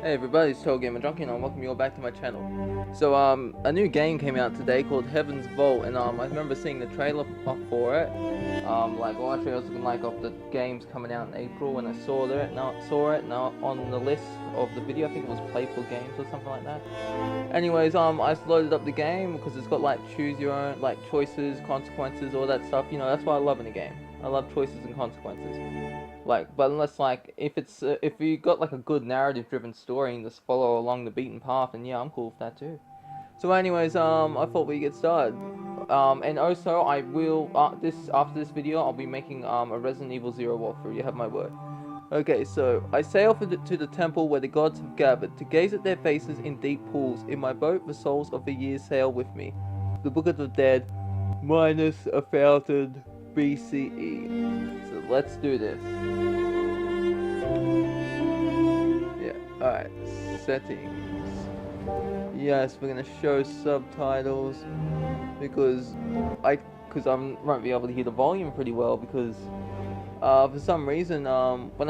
Hey everybody, it's TotalGamerJunkie and I welcome you all back to my channel. So a new game came out today called Heaven's Vault, and I remember seeing the trailer for it. Well, actually I was looking of the games coming out in April when I saw it. Now on the list of the video, I think it was Playful Games or something like that. Anyways, I loaded up the game because it's got choose your own, choices, consequences, all that stuff. You know, that's what I love in a game. I love choices and consequences. But unless if you got a good narrative-driven story and just follow along the beaten path, and yeah, I'm cool with that too. So, anyways, I thought we'd get started. And also I will after this video I'll be making a Resident Evil 0 walkthrough. You have my word. Okay, so I sail to the temple where the gods have gathered to gaze at their faces in deep pools. In my boat, the souls of the years sail with me. The Book of the Dead, minus 1000 BCE. So let's do this. Yeah, alright. Settings. Yes, we're gonna show subtitles because I won't be able to hear the volume pretty well because for some reason when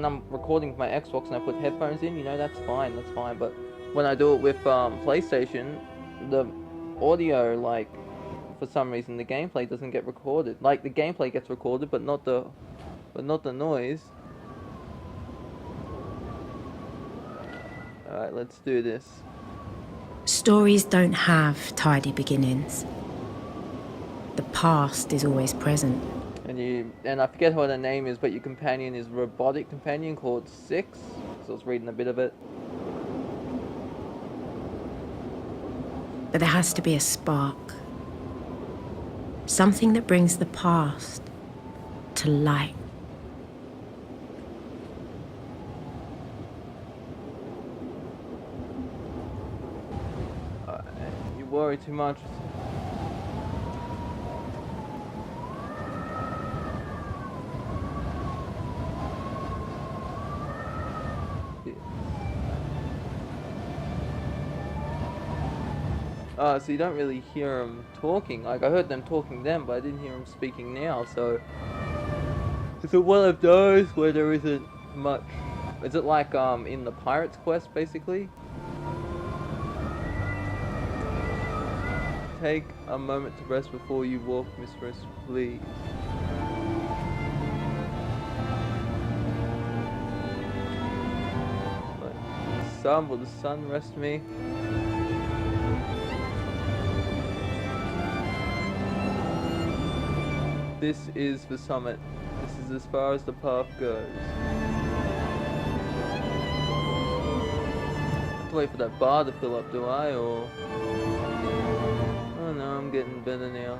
I'm recording with my Xbox and I put headphones in, you know, that's fine, but when I do it with PlayStation, the audio, for some reason the gameplay doesn't get recorded. The gameplay gets recorded but not the noise. Alright, let's do this. Stories don't have tidy beginnings. The past is always present. And I forget what her name is, but your companion is robotic companion called Six. So I was reading a bit of it. But there has to be a spark. Something that brings the past to light. You worry too much. So you don't really hear them talking. I heard them talking then, but I didn't hear them speaking now, so... Is it one of those where there isn't much... Is it in the Pirate's Quest, basically? Take a moment to rest before you walk, mistress, please. Will the sun rest me? This is the summit. This is as far as the path goes. I have to wait for that bar to fill up, do I? Or... Oh no, I'm getting better now.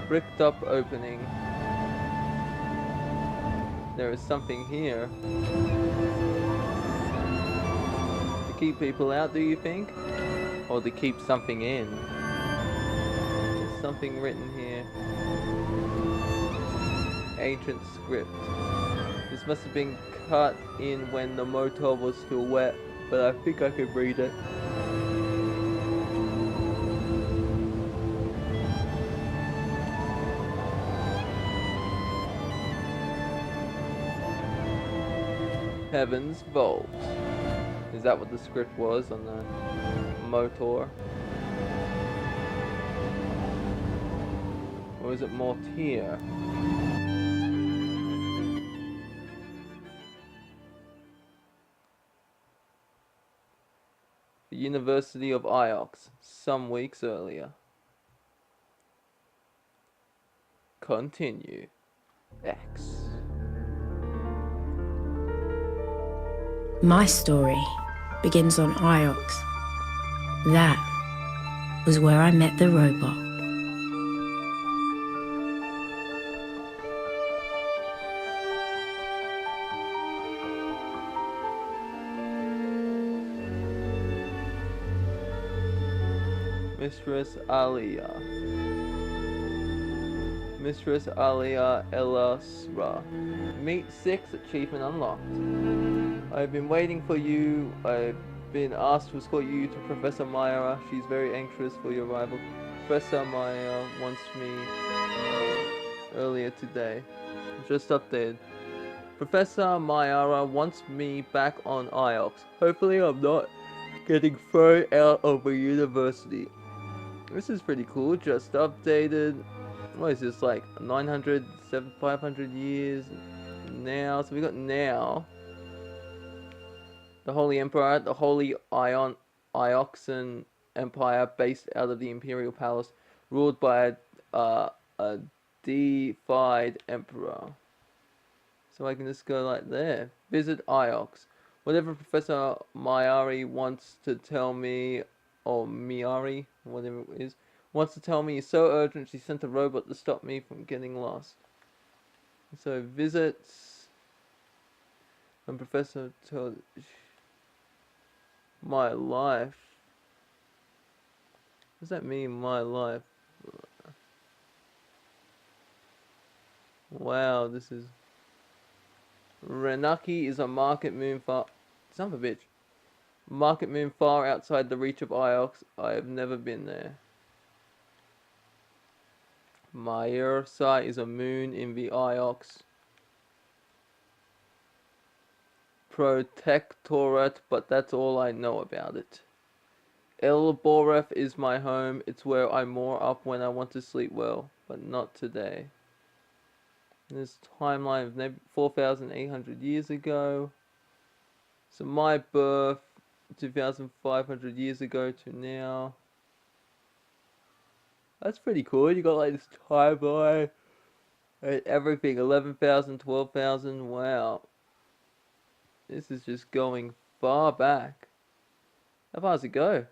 Bricked up opening. There is something here. To keep people out, do you think? Or to keep something in? There's something written here. Ancient script. This must have been cut in when the motor was still wet, but I think I can read it. Heaven's Vault. Is that what the script was on the motor? Or is it Mortier? The University of Iox, some weeks earlier. Continue. X. My story begins on Iox. That was where I met the robot. Mistress Alia. Mistress Alia Elasra. Meet 6, achievement unlocked. I've been waiting for you. I've been asked to escort you to Professor Myra. She's very anxious for your arrival. Professor Myra wants me earlier today. Just updated. Professor Mayara wants me back on Iox. Hopefully I'm not getting thrown out of a university. This is pretty cool, just updated. What is this, like 900, 500 years now? So we got now. The Holy Emperor, the Holy Ioxan Empire, based out of the Imperial Palace, ruled by a deified emperor. So I can just go like there. Visit Iox. Whatever Professor Mayari wants to tell me, or Miari, whatever it is, wants to tell me is so urgent she sent a robot to stop me from getting lost. So visits and Professor told my life. What does that mean, my life? Wow, this is... Renaki is a market moon far... Son of a bitch. Market moon far outside the reach of Iox. I have never been there. Myursa is a moon in the Iox Protectorate, but that's all I know about it. Elboreth is my home. It's where I moor up when I want to sleep well, but not today. This timeline of maybe 4,800 years ago. So my birth, 2,500 years ago to now. That's pretty cool. You got like this timeline and everything. 11,000, 12,000. Wow. This is just going far back. How far does it go?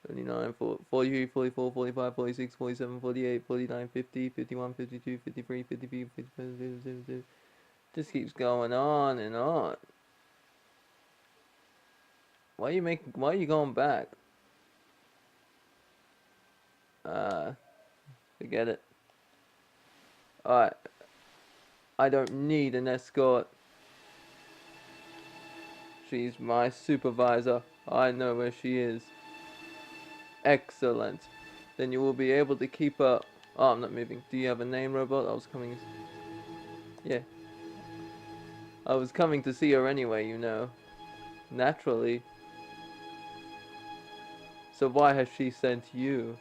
39, 40, 44, 45, 46, 47, 48, 49, 50, 51, 52, 53, 53, 54, 55. Just keeps going on and on. Why are you going back? Forget it. Alright. I don't need an escort. She's my supervisor. I know where she is. Excellent. Then you will be able to keep her... Oh, I'm not moving. Do you have a name, robot? I was coming... Yeah. I was coming to see her anyway, you know. Naturally. So why has she sent you?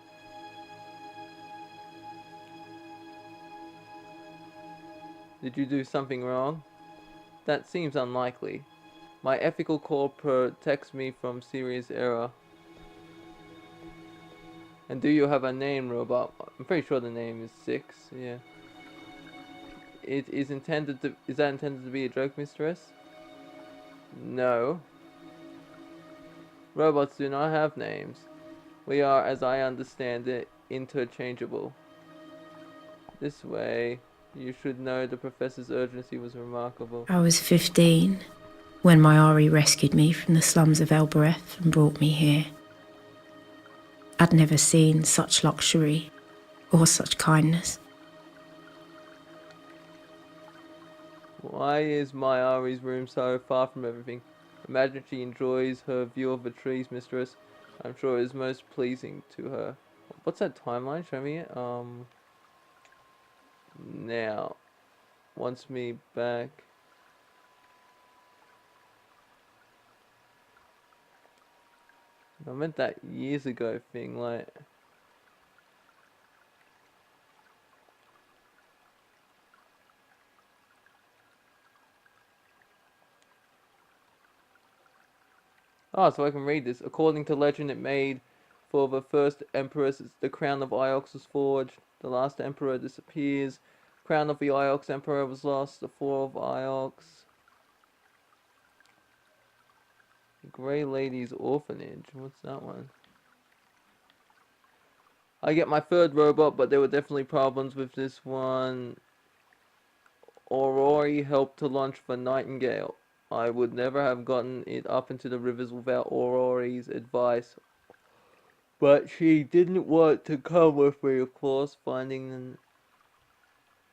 Did you do something wrong? That seems unlikely. My ethical core protects me from serious error. And do you have a name, robot? I'm pretty sure the name is 6, yeah. It is intended to... Is that intended to be a joke, mistress? No. Robots do not have names. We are, as I understand it, interchangeable. This way, you should know the professor's urgency was remarkable. I was 15 when Mayari rescued me from the slums of Elbereth and brought me here. I'd never seen such luxury or such kindness. Why is Mayari's room so far from everything? Imagine she enjoys her view of the trees, mistress. I'm sure it is most pleasing to her. What's that timeline? Show me it. Now. Wants me back. I meant that years ago thing, like... Oh, so I can read this. According to legend, it made for the first empress, the crown of Iox was forged. The last emperor disappears. Crown of the Iox emperor was lost. The fall of Iox. Grey Lady's Orphanage. What's that one? I get my third robot, but there were definitely problems with this one. Aurori helped to launch the Nightingale. I would never have gotten it up into the rivers without Aurori's advice. But she didn't want to come with me, of course, finding them.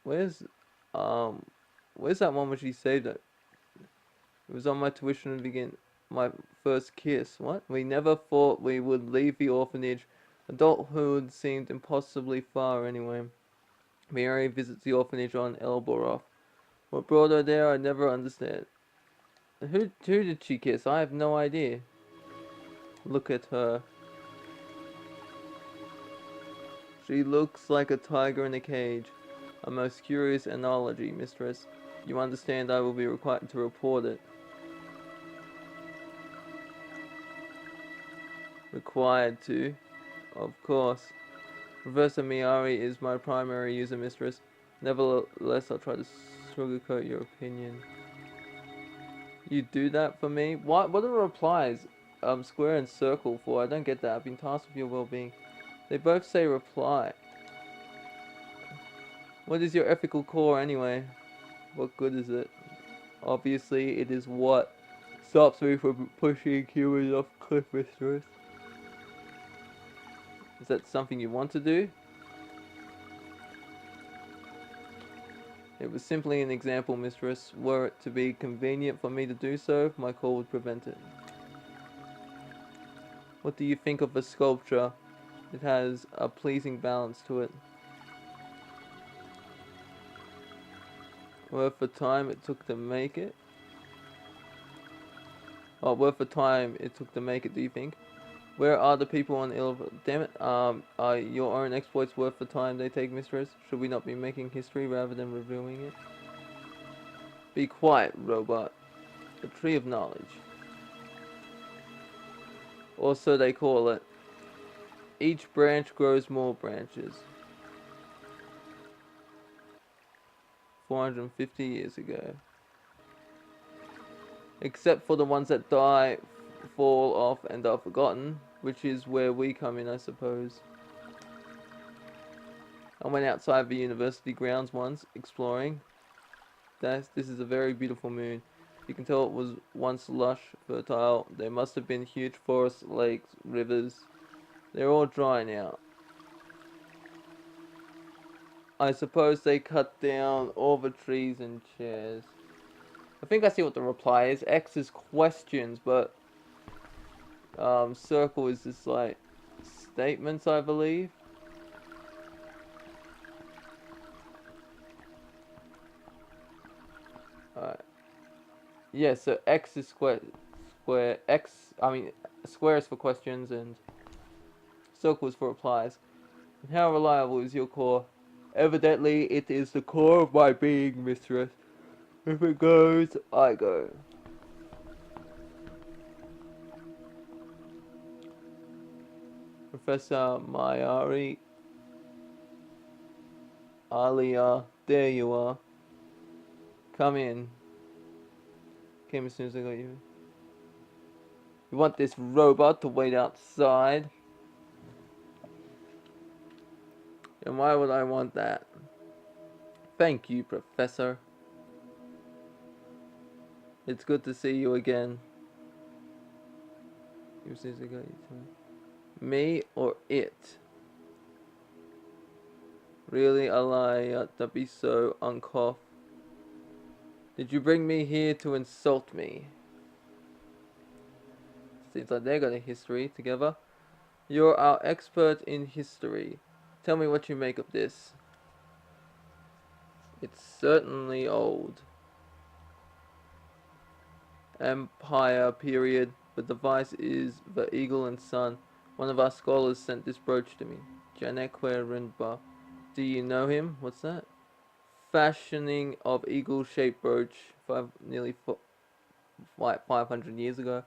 Where's that one where she saved it? It was on my tuition to begin my first kiss. What? We never thought we would leave the orphanage. Adulthood seemed impossibly far anyway. Mary visits the orphanage on Elboroth. What brought her there, I never understand. Who did she kiss? I have no idea. Look at her. She looks like a tiger in a cage. A most curious analogy, mistress. You understand I will be required to report it. Required to? Of course. Professor Miyari is my primary user, mistress. Nevertheless, I'll try to sugarcoat your opinion. You do that for me? What are the replies? Square and circle for? I don't get that. I've been tasked with your well-being. They both say reply. What is your ethical core anyway? What good is it? Obviously, it is what stops me from pushing humans off cliff, mistress. Is that something you want to do? It was simply an example, mistress. Were it to be convenient for me to do so, my call would prevent it. What do you think of the sculpture? It has a pleasing balance to it. Worth the time it took to make it? Oh, worth the time it took to make it, do you think? Where are the people on Damn it, are your own exploits worth the time they take, mistress? Should we not be making history rather than reviewing it? Be quiet, robot. The tree of knowledge. Or so they call it. Each branch grows more branches. 450 years ago. Except for the ones that die, fall off, and are forgotten, which is where we come in, I suppose. I went outside the university grounds once, exploring. This is a very beautiful moon. You can tell it was once lush, fertile. There must have been huge forests, lakes, rivers. They're all dry now. I suppose they cut down all the trees and chairs. I think I see what the reply is. X is questions, but circle is just like statements, I believe. Alright. Yeah, so X is square. Square is for questions and circle is for replies. And how reliable is your core? Evidently, it is the core of my being, mistress. If it goes, I go. Professor Mayari. Alia, there you are. Come in. Came as soon as I got you. You want this robot to wait outside? And why would I want that? Thank you, Professor. It's good to see you again. As soon as I got you to me or it? Really, Alia, don't be so uncough. Did you bring me here to insult me? Seems like they got a history together. You're our expert in history. Tell me what you make of this. It's certainly old. Empire period. The device is the Eagle and Sun. One of our scholars sent this brooch to me. Janekwe Rinba. Do you know him? What's that? Fashioning of eagle-shaped brooch nearly 500 years ago.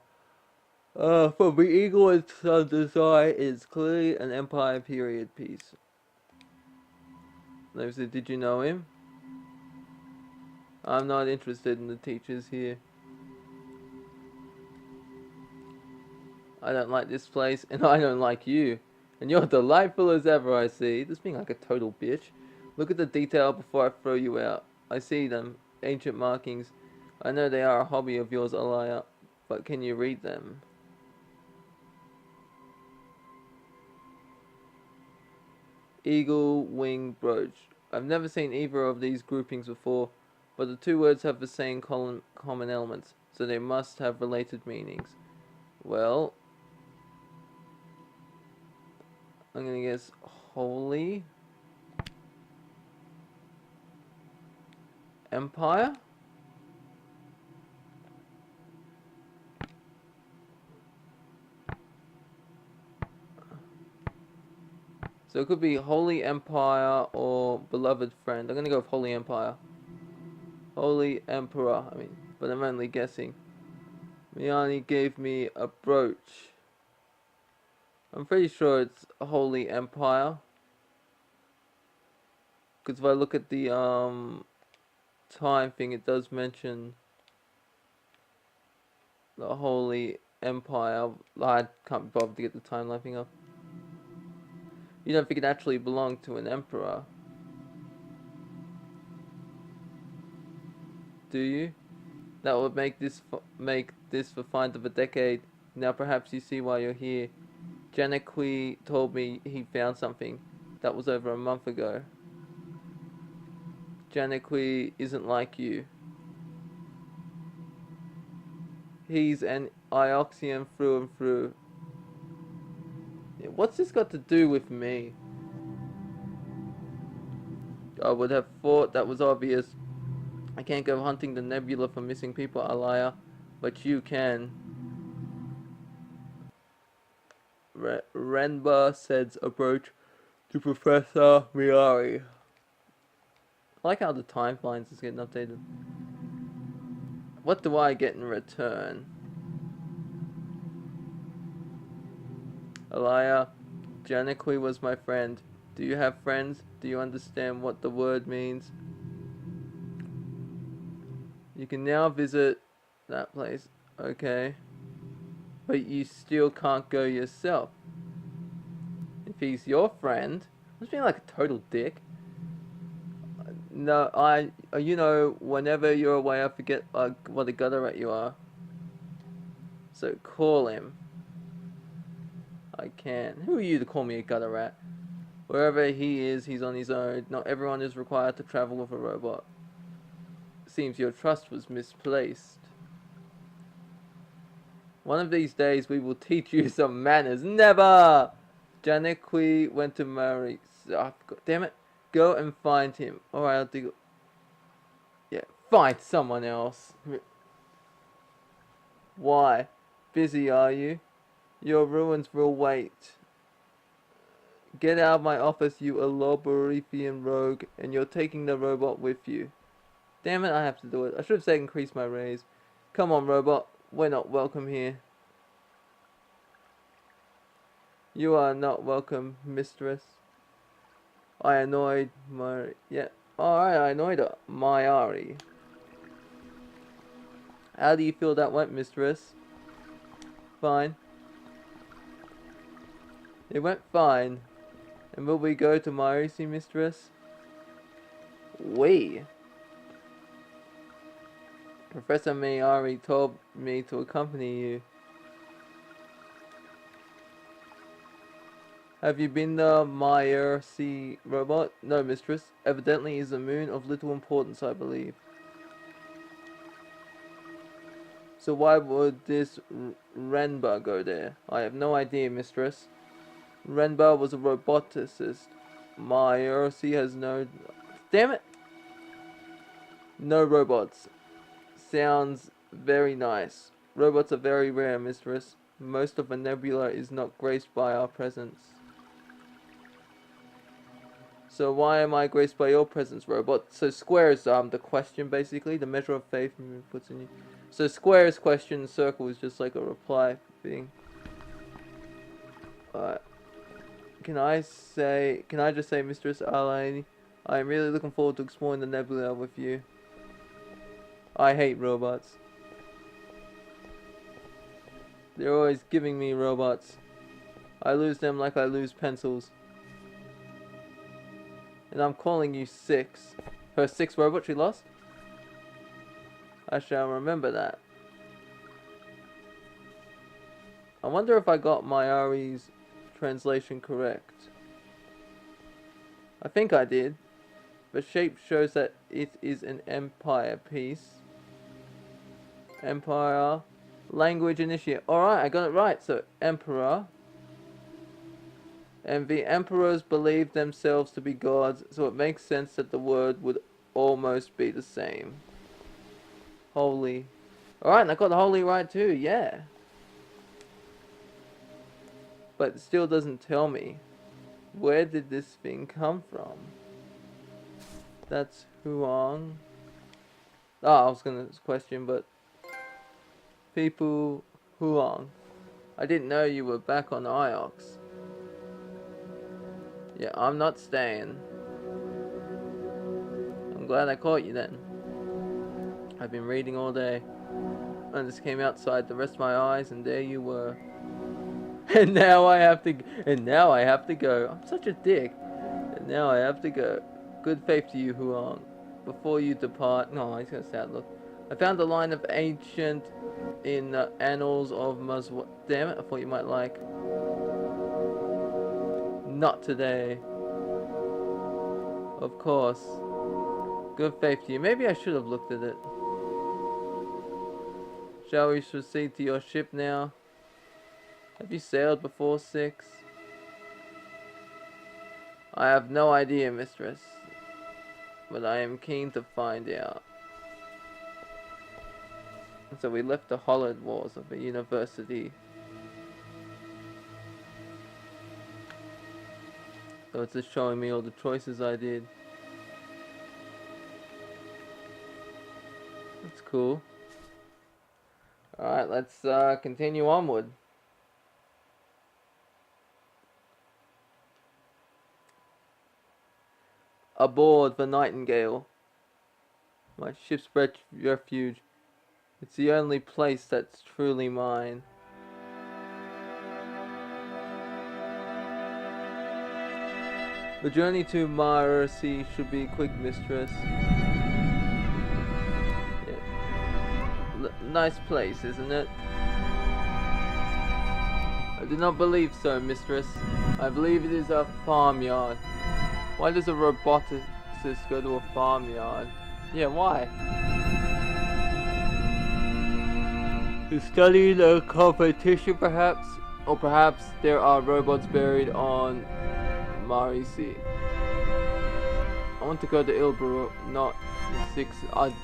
From the Eagle and Sun design, it's clearly an Empire period piece. Did you know him? I'm not interested in the teachers here. I don't like this place, and I don't like you. And you're delightful as ever, I see. Just being like a total bitch. Look at the detail before I throw you out. I see them. Ancient markings. I know they are a hobby of yours, Alaya. But can you read them? Eagle wing brooch. I've never seen either of these groupings before, but the two words have the same common elements, so they must have related meanings. Well, I'm gonna guess holy. Empire? So it could be Holy Empire or Beloved Friend. I'm gonna go with Holy Empire. Holy Emperor, I mean, but I'm only guessing. Miani gave me a brooch. I'm pretty sure it's Holy Empire. Because if I look at the time thing, it does mention the Holy Empire. I can't be bothered to get the timeline thing up. You don't think it actually belonged to an emperor? Do you? That would make this the find of a decade. Now perhaps you see why you're here. Janaqui told me he found something. That was over a month ago. Janaqui isn't like you. He's an Ioxian through and through. What's this got to do with me? I would have thought that was obvious. I can't go hunting the nebula for missing people, Alaya, but you can. Renba says approach to Professor Miari. I like how the timelines is getting updated. What do I get in return? Alaya, Janaqui was my friend. Do you have friends? Do you understand what the word means? You can now visit that place. Okay. But you still can't go yourself. If he's your friend, I'm being like a total dick. No, you know, whenever you're away, I forget what a gutter rat you are. So call him. I can. Who are you to call me a gutter rat? Wherever he is, he's on his own. Not everyone is required to travel with a robot. Seems your trust was misplaced. One of these days, we will teach you some manners. Never! Janaqui went to marry. Oh, damn it. Go and find him. Alright, I'll do. Yeah, find someone else. Why? Busy, are you? Your ruins will wait. Get out of my office, you Aloborithian rogue, and you're taking the robot with you. Damn it, I have to do it. I should have said increase my raise. Come on, robot. We're not welcome here. You are not welcome, mistress. I annoyed my... Yeah. Alright, I annoyed her. Mayari. How do you feel that went, mistress? Fine. It went fine. And will we go to Marisi, mistress? We. Professor Mayari told me to accompany you. Have you been the Marisi robot? No, mistress. Evidently is a moon of little importance, I believe. So why would this Renba go there? I have no idea, mistress. Renba was a roboticist. Marisi has no... Damn it! No robots. Sounds very nice. Robots are very rare, mistress. Most of the nebula is not graced by our presence. So why am I graced by your presence, robot? So square is the question, basically. The measure of faith puts in you. So square is question, circle is just like a reply thing. Can I just say, Mistress Alaini, I am really looking forward to exploring the nebula with you. I hate robots. They're always giving me robots. I lose them like I lose pencils. And I'm calling you 6. Her 6 robot she lost? I shall remember that. I wonder if I got Mayari's translation correct. I think I did. The shape shows that it is an empire piece. Empire. Language initiate. Alright, I got it right. So, emperor. And the emperors believed themselves to be gods, so it makes sense that the word would almost be the same. Holy. Alright, and I got the holy right too, yeah. But it still doesn't tell me. Where did this thing come from? That's Huang. Oh, I was gonna question, but... People Huang. I didn't know you were back on Iox. Yeah, I'm not staying. I'm glad I caught you then. I've been reading all day. I just came outside to rest my eyes and there you were. And now I have to go. I'm such a dick. And now I have to go. Good faith to you, Huang. Before you depart... No, he's gonna sad look. I found a line of ancient in the annals of Damn it, I thought you might like. Not today. Of course. Good faith to you. Maybe I should have looked at it. Shall we proceed to your ship now? Have you sailed before 6? I have no idea, mistress. But I am keen to find out. So we left the hollowed walls of a university. So it's just showing me all the choices I did. That's cool. Alright, let's continue onward. Aboard the Nightingale. My ship's refuge. It's the only place that's truly mine. The journey to Mercy should be quick, mistress. Yeah. Nice place, isn't it? I do not believe so, mistress. I believe it is a farmyard. Why does a roboticist go to a farmyard? Yeah, why? To study the competition, perhaps? Or perhaps there are robots buried on Marisi. I want to go to Ilbor, not 6.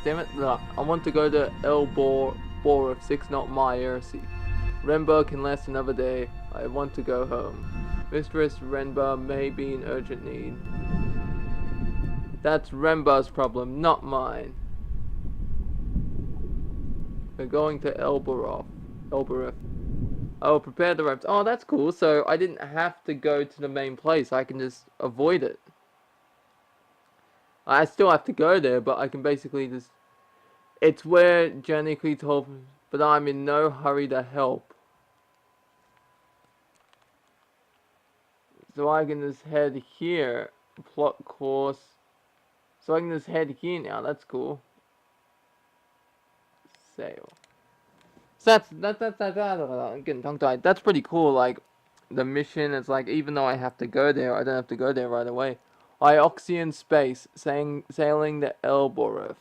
Damn it. No. I want to go to Elbor of 6, not Myersi. Renba can last another day. I want to go home. Mistress Renba may be in urgent need. That's Renba's problem, not mine. We're going to Elborov. Oh, prepare the ropes. Oh, that's cool. So I didn't have to go to the main place. I can just avoid it. I still have to go there, but I can basically just... It's where Janikri told me, but I'm in no hurry to help. So I can just head here. Plot course. So I can just head here now. That's cool. Sail. So I'm getting tongue-tied. That's pretty cool. Like, the mission is like, even though I have to go there, I don't have to go there right away. Ioxian space, sailing the Elborov.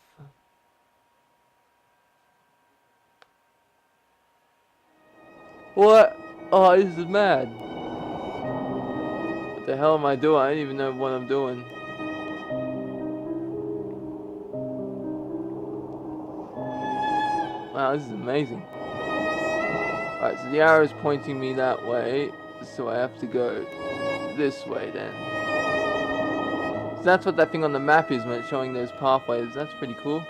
What? Oh, this is mad. What the hell am I doing? I don't even know what I'm doing. Wow, this is amazing. Alright, so the arrow is pointing me that way, so I have to go this way then. So that's what that thing on the map is when it's showing those pathways. That's pretty cool.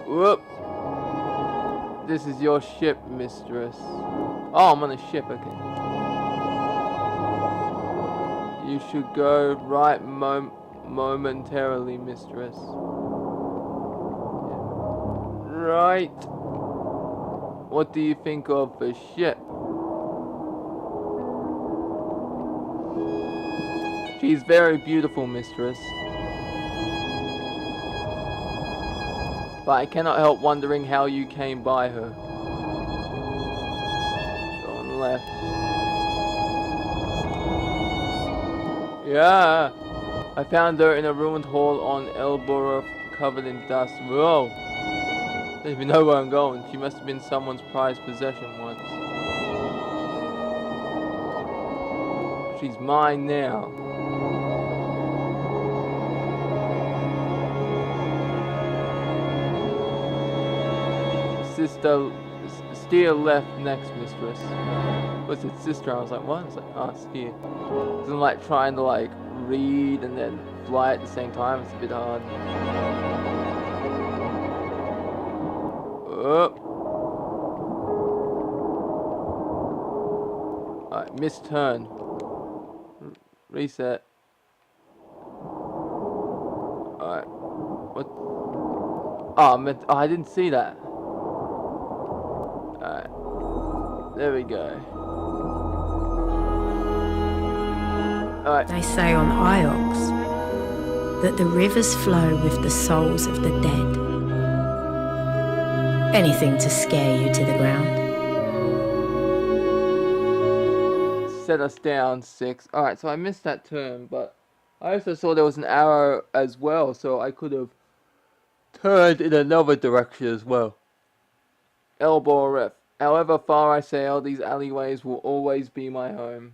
Whoop! This is your ship, mistress. Oh, I'm on a ship, okay. You should go right momentarily, mistress. Right. What do you think of the ship? She's very beautiful, mistress. But I cannot help wondering how you came by her. Go on the left. Yeah. I found her in a ruined hall on Elborov covered in dust. Whoa. I don't even know where I'm going. She must have been someone's prized possession once. She's mine now. sister, steer left next, mistress. Was it sister? I was like, what? It's like, oh, steer. Cause I'm like trying to like read and then fly at the same time. It's a bit hard. Oh. Alright, missed turn. Reset. Alright. What? Oh, I didn't see that. Alright. There we go. Alright. They say on Iox that the rivers flow with the souls of the dead. Anything to scare you to the ground. Set us down 6. Alright, so I missed that turn, but I also saw there was an arrow as well, so I could have turned in another direction as well. Elbow ref. However far I sail, these alleyways will always be my home.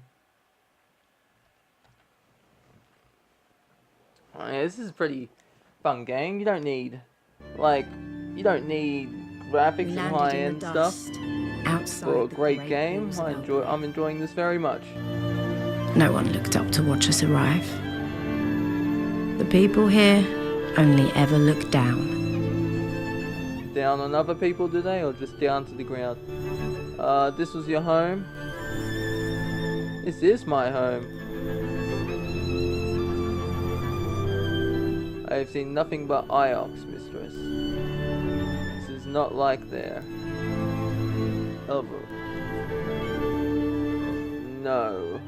Alright, this is a pretty fun game. You don't need, like, graphics and high-end stuff for a great game. I'm enjoying this very much. No one looked up to watch us arrive. The people here only ever look down. Down on other people, do they? Or just down to the ground? This was your home? This is my home. I have seen nothing but Iox, mistress. This is not like there. Elbow. No,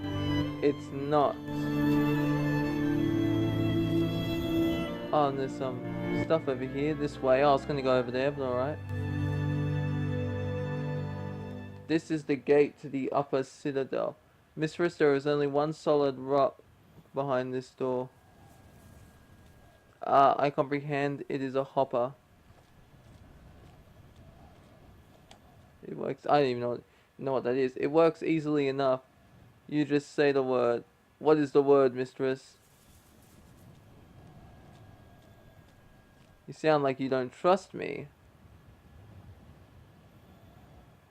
it's not. Oh, and there's some stuff over here, this way. Oh, I was gonna go over there, but alright. This is the gate to the upper citadel. Mistress, there is only one solid rock behind this door. I comprehend it is a hopper. It works. I don't even know what that is. It works easily enough. You just say the word. What is the word, mistress? You sound like you don't trust me.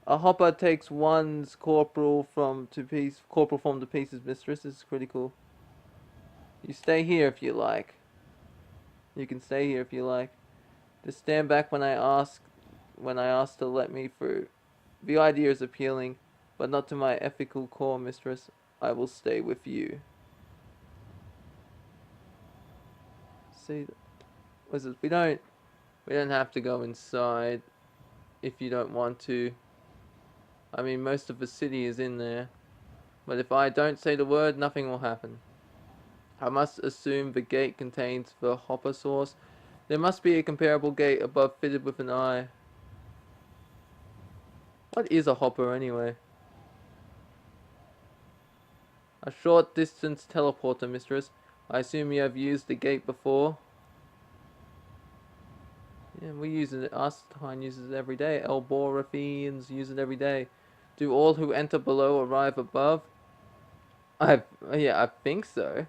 A hopper takes one's corporal form to pieces, mistress. This is critical. You stay here if you like. You can stay here if you like. Just stand back when I ask to let me through. The idea is appealing, but not to my ethical core, mistress. I will stay with you. See, we don't have to go inside if you don't want to. I mean, most of the city is in there, but if I don't say the word, nothing will happen. I must assume the gate contains the hopper source. There must be a comparable gate above fitted with an eye. What is a hopper anyway? A short distance teleporter, mistress. I assume you have used the gate before. Yeah, we use it. Astine uses it every day. Elborafians use it every day. Do all who enter below arrive above? Yeah, I think so.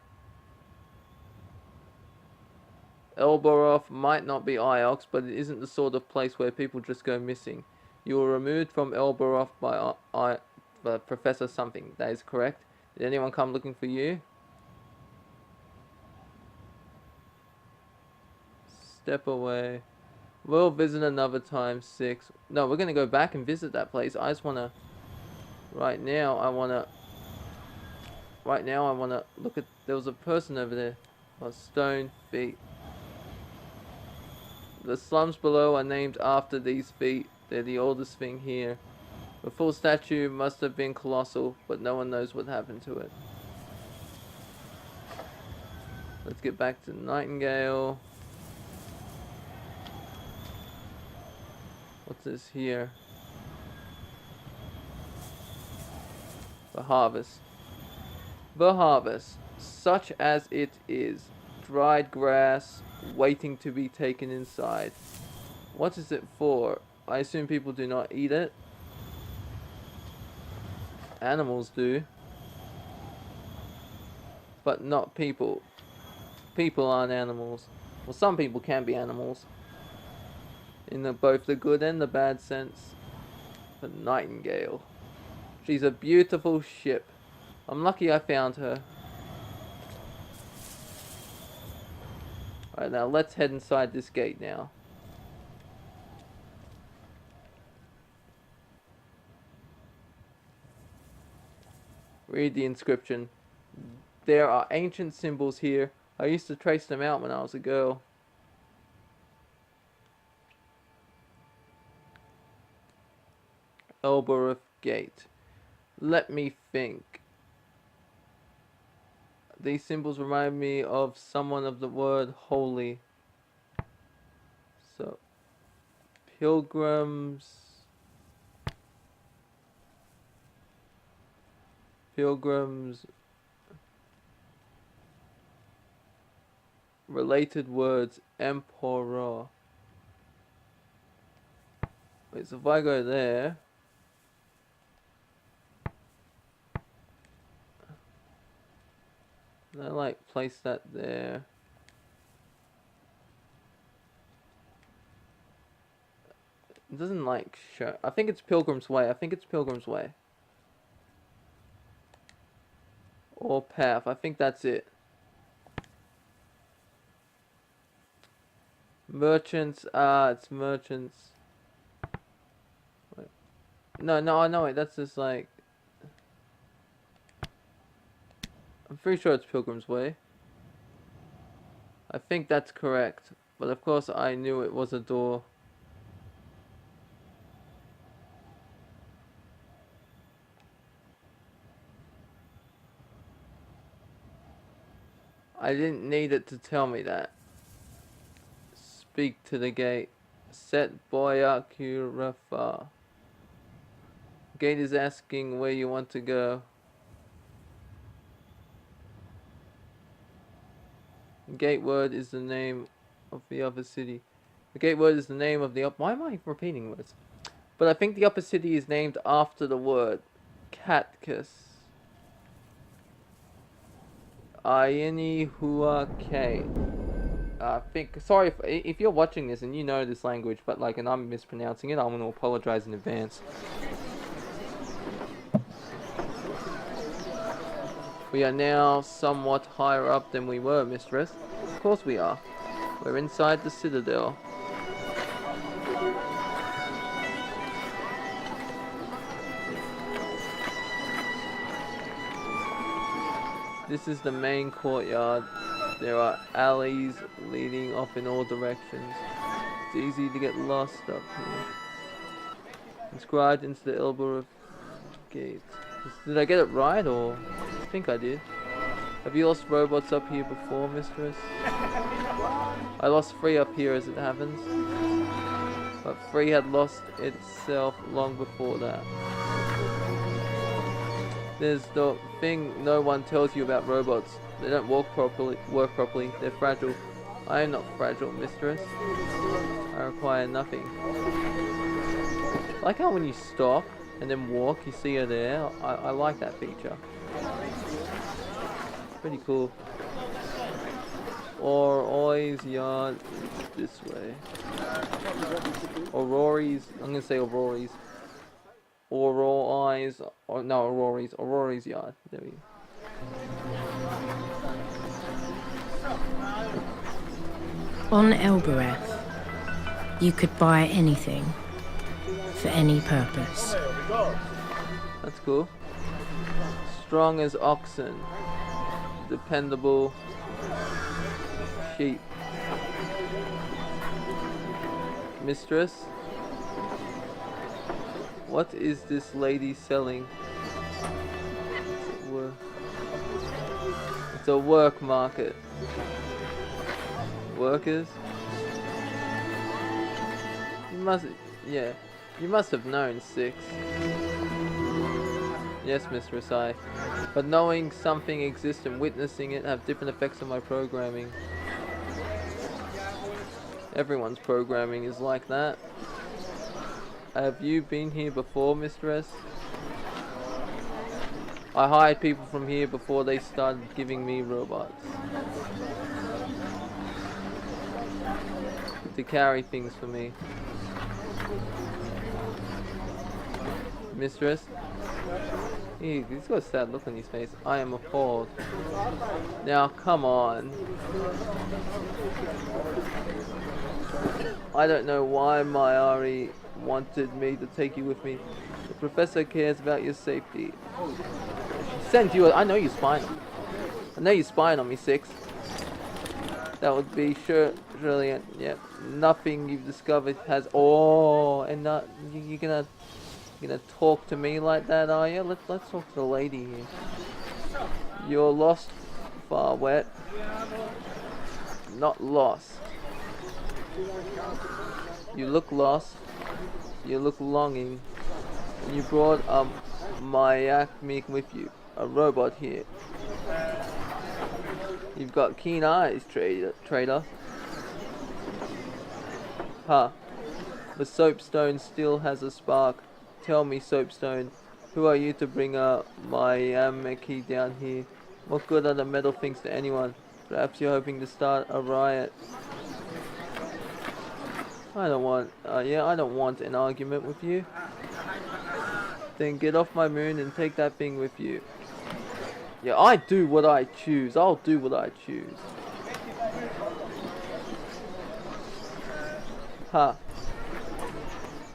Elboroth might not be Iox, but it isn't the sort of place where people just go missing. You were removed from Elboroth by Professor something. That is correct. Did anyone come looking for you? Step away. We'll visit another time, 6. No, we're gonna go back and visit that place. I just wanna... Right now, I wanna look at... There was a person over there. Oh, stone feet. The slums below are named after these feet. They're the oldest thing here. The full statue must have been colossal, but no one knows what happened to it. Let's get back to Nightingale. What's this here? The harvest. The harvest, such as it is. Dried grass, waiting to be taken inside. What is it for? I assume people do not eat it. Animals do. But not people. People aren't animals. Well, some people can be animals. in both the good and the bad sense. The Nightingale. She's a beautiful ship. I'm lucky I found her. Alright, now let's head inside this gate now. Read the inscription. There are ancient symbols here. I used to trace them out when I was a girl. Elbereth Gate. Let me think. These symbols remind me of someone of the word holy. So, pilgrims. Related words. Emperor. Wait, so if I go there. And I like place that there. It doesn't like show. I think it's Pilgrim's Way. Or path. I think that's it. Merchants. It's merchants. Wait. No, I know it. That's just like. I'm pretty sure it's Pilgrim's Way. I think that's correct. But of course I knew it was a door. I didn't need it to tell me that. Speak to the gate. Set Boya Kurafa. Gate is asking where you want to go. Gate word is the name of the upper city. The gate word is the name of the up. Why am I repeating words? But I think the upper city is named after the word. Katkus. Ayeni Hua K. I think. Sorry if you're watching this and you know this language, but like, and I'm mispronouncing it, I'm going to apologize in advance. We are now somewhat higher up than we were, mistress. Of course we are. We're inside the citadel. This is the main courtyard. There are alleys leading off in all directions. It's easy to get lost up here. Inscribed into the Elbereth Gate. Did I get it right, or? I think I did. Have you lost robots up here before, mistress? I lost 3 up here as it happens. But 3 had lost itself long before that. There's the thing no one tells you about robots. They don't work properly. They're fragile. I am not fragile, mistress. I require nothing. I like how when you stop and then walk, you see her there. I like that feature. Pretty cool. Or always yard this way. Aurore's. I'm gonna say Aurore's. Aurore's. Or no, Aurore's. Aurore's yard. There we go. On Elbereth, you could buy anything for any purpose. That's cool. Strong as oxen. Dependable sheep. Mistress? What is this lady selling? It's a work market. Workers? You must have known, Six. Yes, Mistress, but knowing something exists and witnessing it have different effects on my programming. Everyone's programming is like that. Have you been here before, Mistress? I hired people from here before they started giving me robots. To carry things for me. Mistress? He's got a sad look on his face. I am appalled. Now, come on. I don't know why Mayari wanted me to take you with me. The professor cares about your safety. She sent you. I know you're spying on me. I know you're spying on me, Six. That would be surely. Yep. Nothing you've discovered has. Oh, and not you're gonna talk to me like that, are you? Let's talk to the lady here. You're lost, far wet. Not lost. You look lost. You look longing. And you brought a Mayakmik with you. A robot here. You've got keen eyes, traitor. Huh. The soapstone still has a spark. Tell me, soapstone, who are you to bring a Mayakmik down here? What good are the metal things to anyone? Perhaps you're hoping to start a riot. I don't want an argument with you. Then get off my moon and take that thing with you. Yeah, I do what I choose. I'll do what I choose. Ha.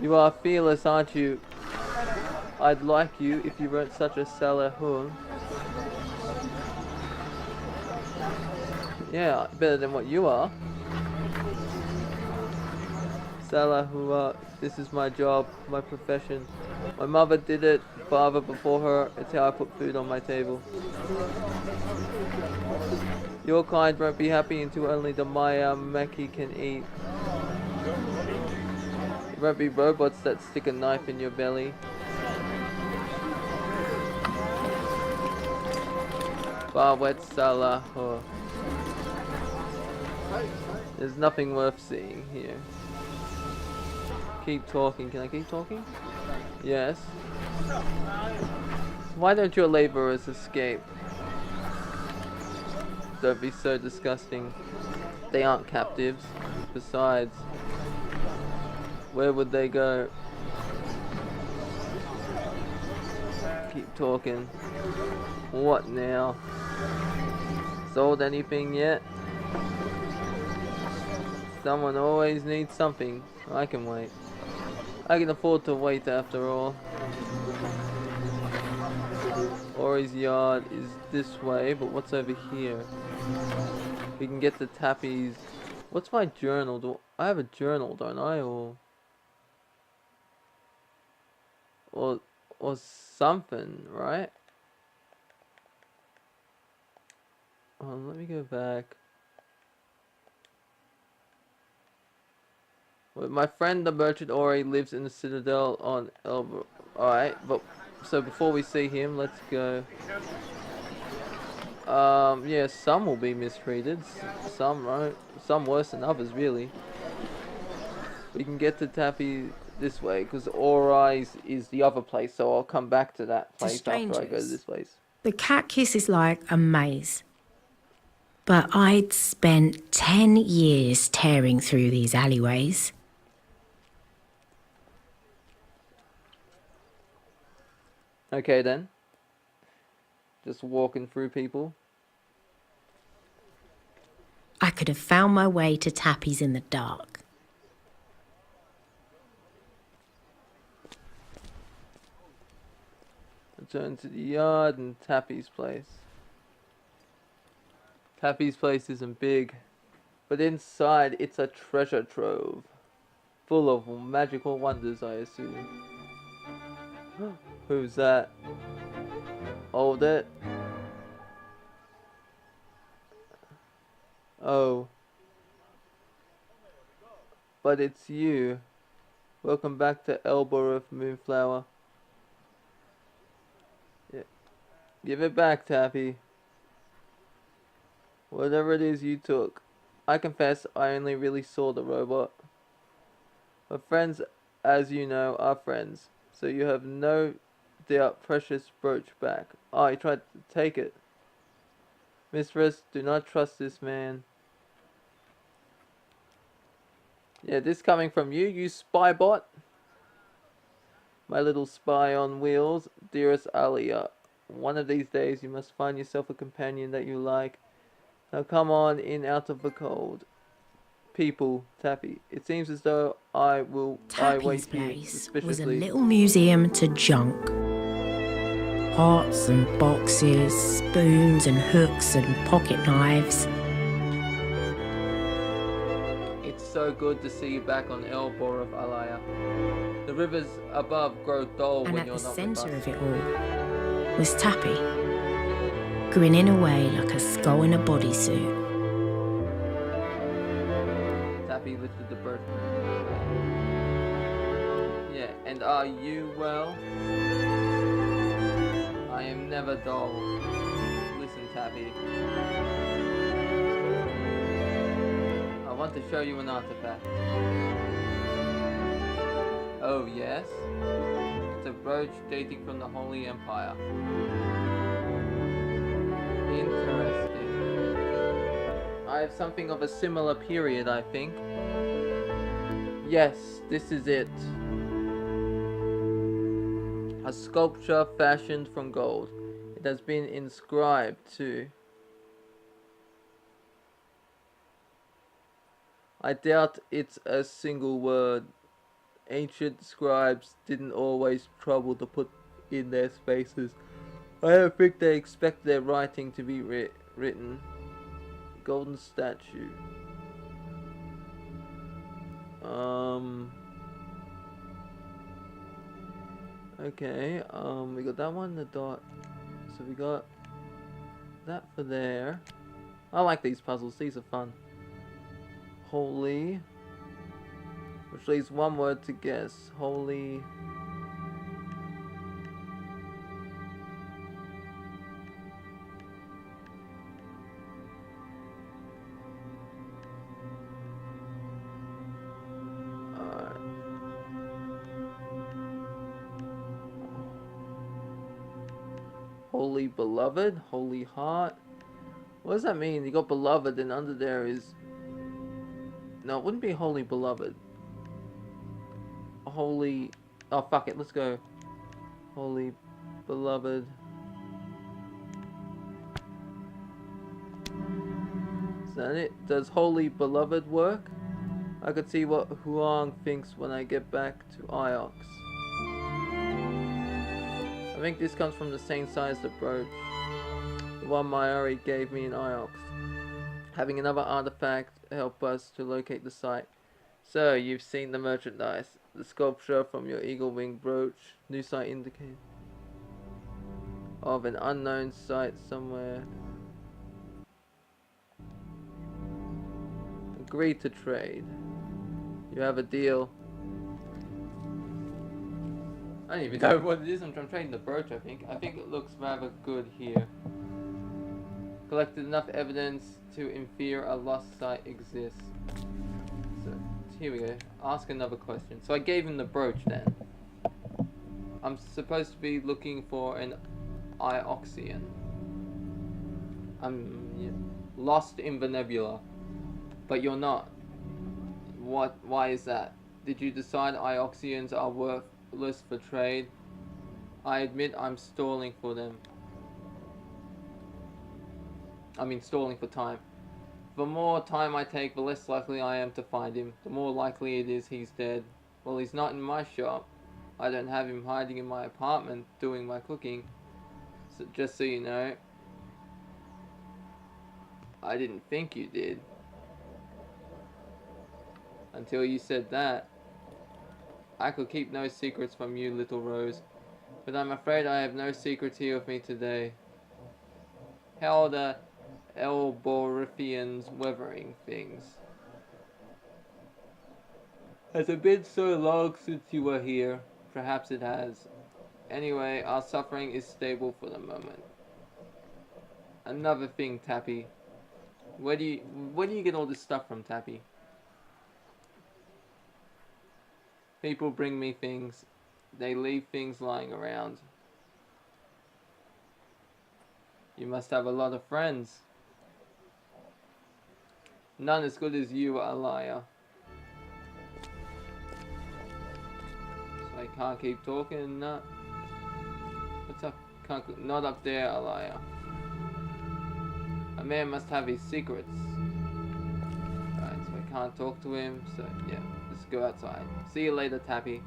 You are fearless, aren't you? I'd like you if you weren't such a salahun. Yeah, better than what you are. Salahua, this is my job, my profession. My mother did it, father before her. It's how I put food on my table. Your kind won't be happy until only the Mayakmik can eat. There won't be robots that stick a knife in your belly. Bawet Salahua. There's nothing worth seeing here. Keep talking. Can I keep talking? Yes. Why don't your laborers escape? Don't be so disgusting. They aren't captives. Besides, where would they go? Keep talking. What now? Sold anything yet? Someone always needs something. I can wait. I can afford to wait after all. Ori's yard is this way, but what's over here? We can get to Tappy's. What's my journal? I have a journal, don't I? Or something, right? Let me go back. Well, my friend the merchant Ori lives in the citadel on Elber. Alright, but so before we see him, let's go. Yeah, some will be mistreated. Some won't. Some worse than others, really. We can get to Taffy this way, because Ori is the other place, so I'll come back to that place after I go to this place. The cat kiss is like a maze. But I'd spent 10 years tearing through these alleyways. Okay then. Just walking through people. I could have found my way to Tappy's in the dark. Return to the yard and Tappy's place. Tappy's place isn't big, but inside it's a treasure trove. Full of magical wonders, I assume. Who's that? Hold it. Oh. But it's you. Welcome back to Elboreth, Moonflower. Yeah. Give it back, Tappy. Whatever it is you took. I confess I only really saw the robot. But friends, as you know, are friends. So you have no doubt precious brooch back. Oh, he tried to take it. Mistress, do not trust this man. Yeah, this coming from you, you spy bot. My little spy on wheels, dearest Alia. One of these days you must find yourself a companion that you like. Now come on in out of the cold. People, Tappy. It seems as though I wait Tappy's here place was a suspiciously. little museum to junk. Pots and boxes, spoons and hooks and pocket knives. It's so good to see you back on El Borov, Alaya. The rivers above grow dull And when at you're the not with centre us. of it all was Tappy, grinning away like a skull in a bodysuit. Tappy lifted the bird. Yeah, and are you well? I am never dull. Listen, Tappy. I want to show you an artifact. Oh, yes? It's a brooch dating from the Holy Empire. Interesting. I have something of a similar period, I think. Yes, this is it. A sculpture fashioned from gold. It has been inscribed to... I doubt it's a single word. Ancient scribes didn't always trouble to put in their spaces. I don't think they expect their writing to be written. Golden statue. Okay, we got that one, the dot. So we got that for there. I like these puzzles, these are fun. Holy. Which leaves one word to guess. Holy. Holy beloved, holy heart. What does that mean? You got beloved, and under there is... No, it wouldn't be holy beloved. Holy... Oh, fuck it, let's go. Holy beloved. Is that it? Does holy beloved work? I could see what Huang thinks when I get back to Iox. I think this comes from the same size the brooch. The one Mayuri gave me in Iox. Having another artifact help us to locate the site. So, you've seen the merchandise. The sculpture from your eagle wing brooch. New site indicated. Of an unknown site somewhere. Agree to trade. You have a deal. I don't even know what it is. I'm trading the brooch, I think. I think it looks rather good here. Collected enough evidence to infer a lost site exists. So, here we go. Ask another question. So I gave him the brooch then. I'm supposed to be looking for an Ioxian. I'm lost in the nebula. But you're not. Why is that? Did you decide Ioxians are worthless for trade? I admit I'm stalling for them. Stalling for time. The more time I take, the less likely I am to find him. The more likely it is he's dead. Well, he's not in my shop. I don't have him hiding in my apartment doing my cooking. So, just so you know. I didn't think you did. Until you said that. I could keep no secrets from you, little Rose. But I'm afraid I have no secrets here with me today. How are the Elborifians weathering things? Has it been so long since you were here? Perhaps it has. Anyway, our suffering is stable for the moment. Another thing, Tappy. Where do you get all this stuff from, Tappy? People bring me things. They leave things lying around. You must have a lot of friends. None as good as you, Alaya. So I Can't keep talking. What's up? Not up there, Alaya. A man must have his secrets. Alright, so I can't talk to him, so yeah, let's go outside. See you later, Tappy.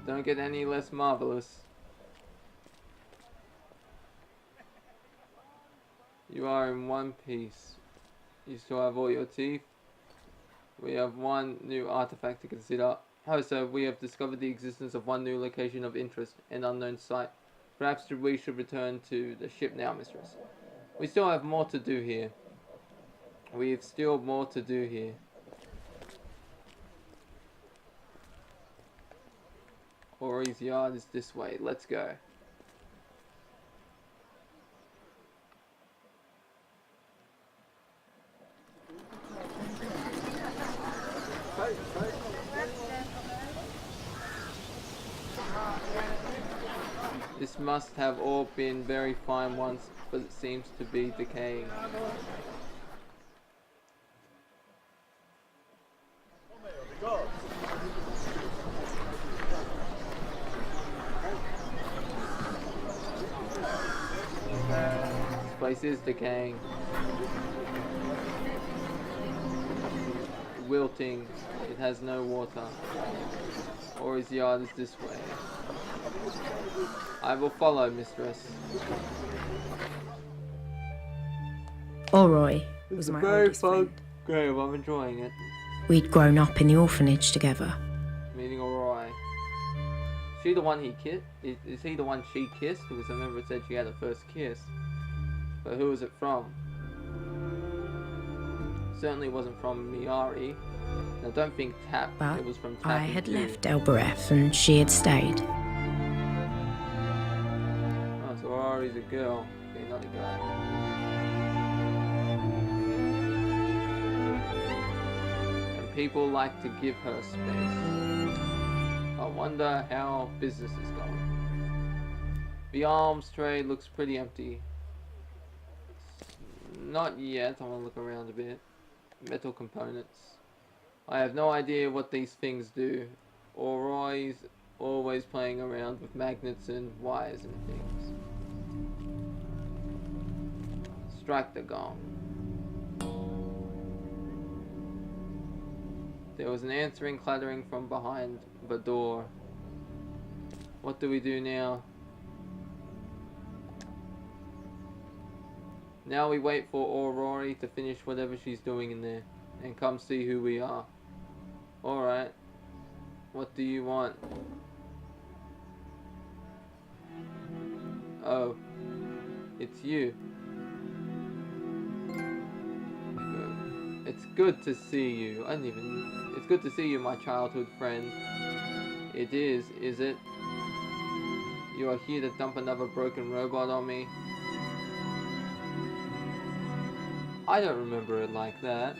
Don't get any less marvelous. You are in one piece. You still have all your teeth. We have one new artifact to consider. However, we have discovered the existence of one new location of interest, an unknown site. Perhaps we should return to the ship now, mistress. We still have more to do here. We've still more to do here. Ori's yard is this way. Let's go. This must have all been very fine once, but it seems to be decaying. This place is decaying. Wilting. It has no water. Ori's yard is this way. I will follow, mistress. Oroy was my oldest friend. Grave, I'm enjoying it. We'd grown up in the orphanage together. Meeting Oroy. She the one he kissed? Is he the one she kissed? Because I remember it said she had a first kiss. But who was it from? Certainly wasn't from Miari. And I don't think Tap. But it was from Tap. I had left Elbereth and she had stayed. Oh, so Ori's a girl. Okay, not a guy. And people like to give her space. I wonder how business is going. The arms tray looks pretty empty. Not yet. I want to look around a bit. Metal components. I have no idea what these things do. Oroy's always playing around with magnets and wires and things. Strike the gong. There was an answering clattering from behind the door. What do we do now? Now we wait for Aurori to finish whatever she's doing in there and come see who we are. Alright. What do you want? Oh. It's you. It's good to see you. It's good to see you, my childhood friend. It is it? You are here to dump another broken robot on me? I don't remember it like that.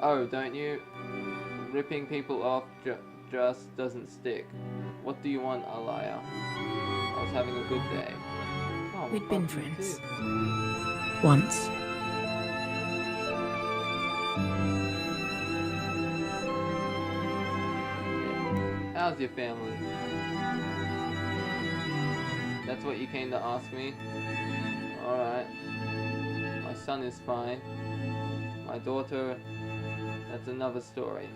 Oh, don't you? Ripping people off just doesn't stick. What do you want, Alaya? I was having a good day. Oh, We'd been friends. Once. How's your family? That's what you came to ask me? Alright. My son is fine. My daughter, that's another story.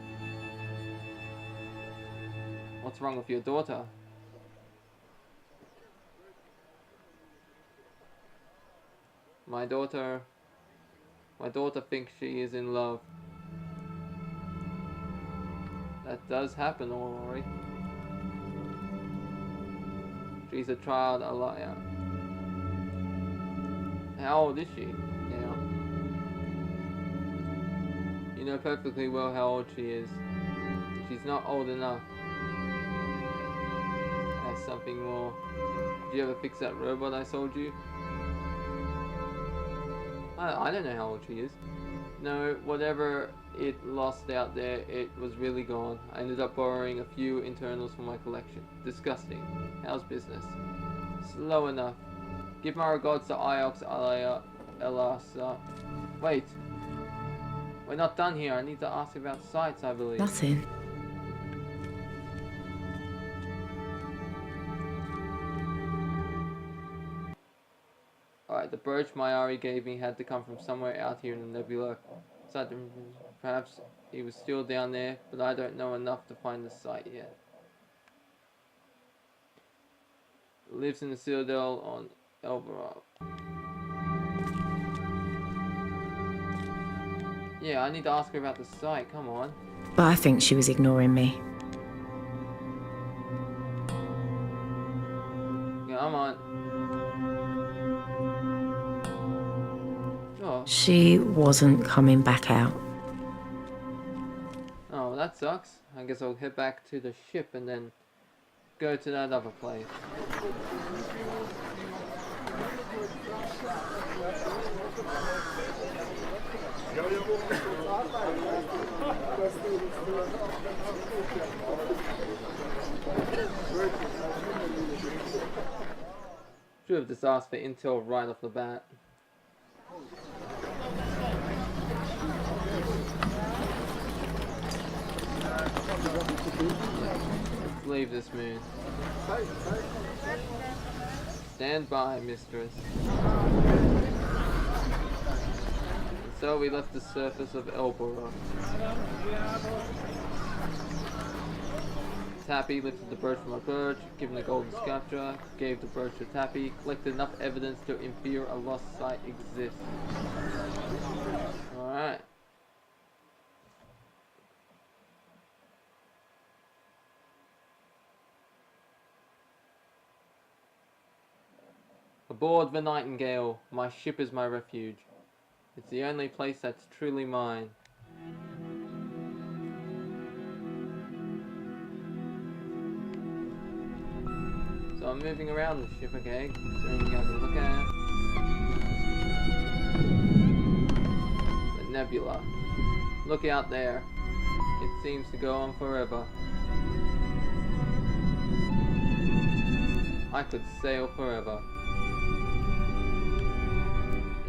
What's wrong with your daughter? My daughter thinks she is in love. That does happen, Aurori. She's a child, Alaya. How old is she now? You know perfectly well how old she is. She's not old enough. That's something more. Did you ever fix that robot I sold you? I don't know how old she is. No, whatever it lost out there, it was really gone. I ended up borrowing a few internals from my collection. Disgusting. How's business? Slow enough. Give my regards to Iox Alaya Elasa. Wait. We're not done here. I need to ask about sites, I believe. Nothing. Alright, the brooch Mayari gave me had to come from somewhere out here in the nebula. Perhaps he was still down there, but I don't know enough to find the site yet. Lives in the Citadel on Elberov. Yeah, I need to ask her about the site, come on. But I think she was ignoring me. Yeah, come on. Oh. She wasn't coming back out. Oh, well, that sucks. I guess I'll head back to the ship and then go to that other place. Should have just asked for intel right off the bat. Let's leave this moon. Stand by, mistress. And so we left the surface of Elbora. Tappy lifted the brooch from a perch, given the golden sculpture, gave the brooch to Tappy, collected enough evidence to infer a lost site exists. Alright. Aboard the Nightingale, my ship is my refuge. It's the only place that's truly mine. So I'm moving around the ship, okay? Is there anything I can look at? The nebula. Look out there. It seems to go on forever. I could sail forever.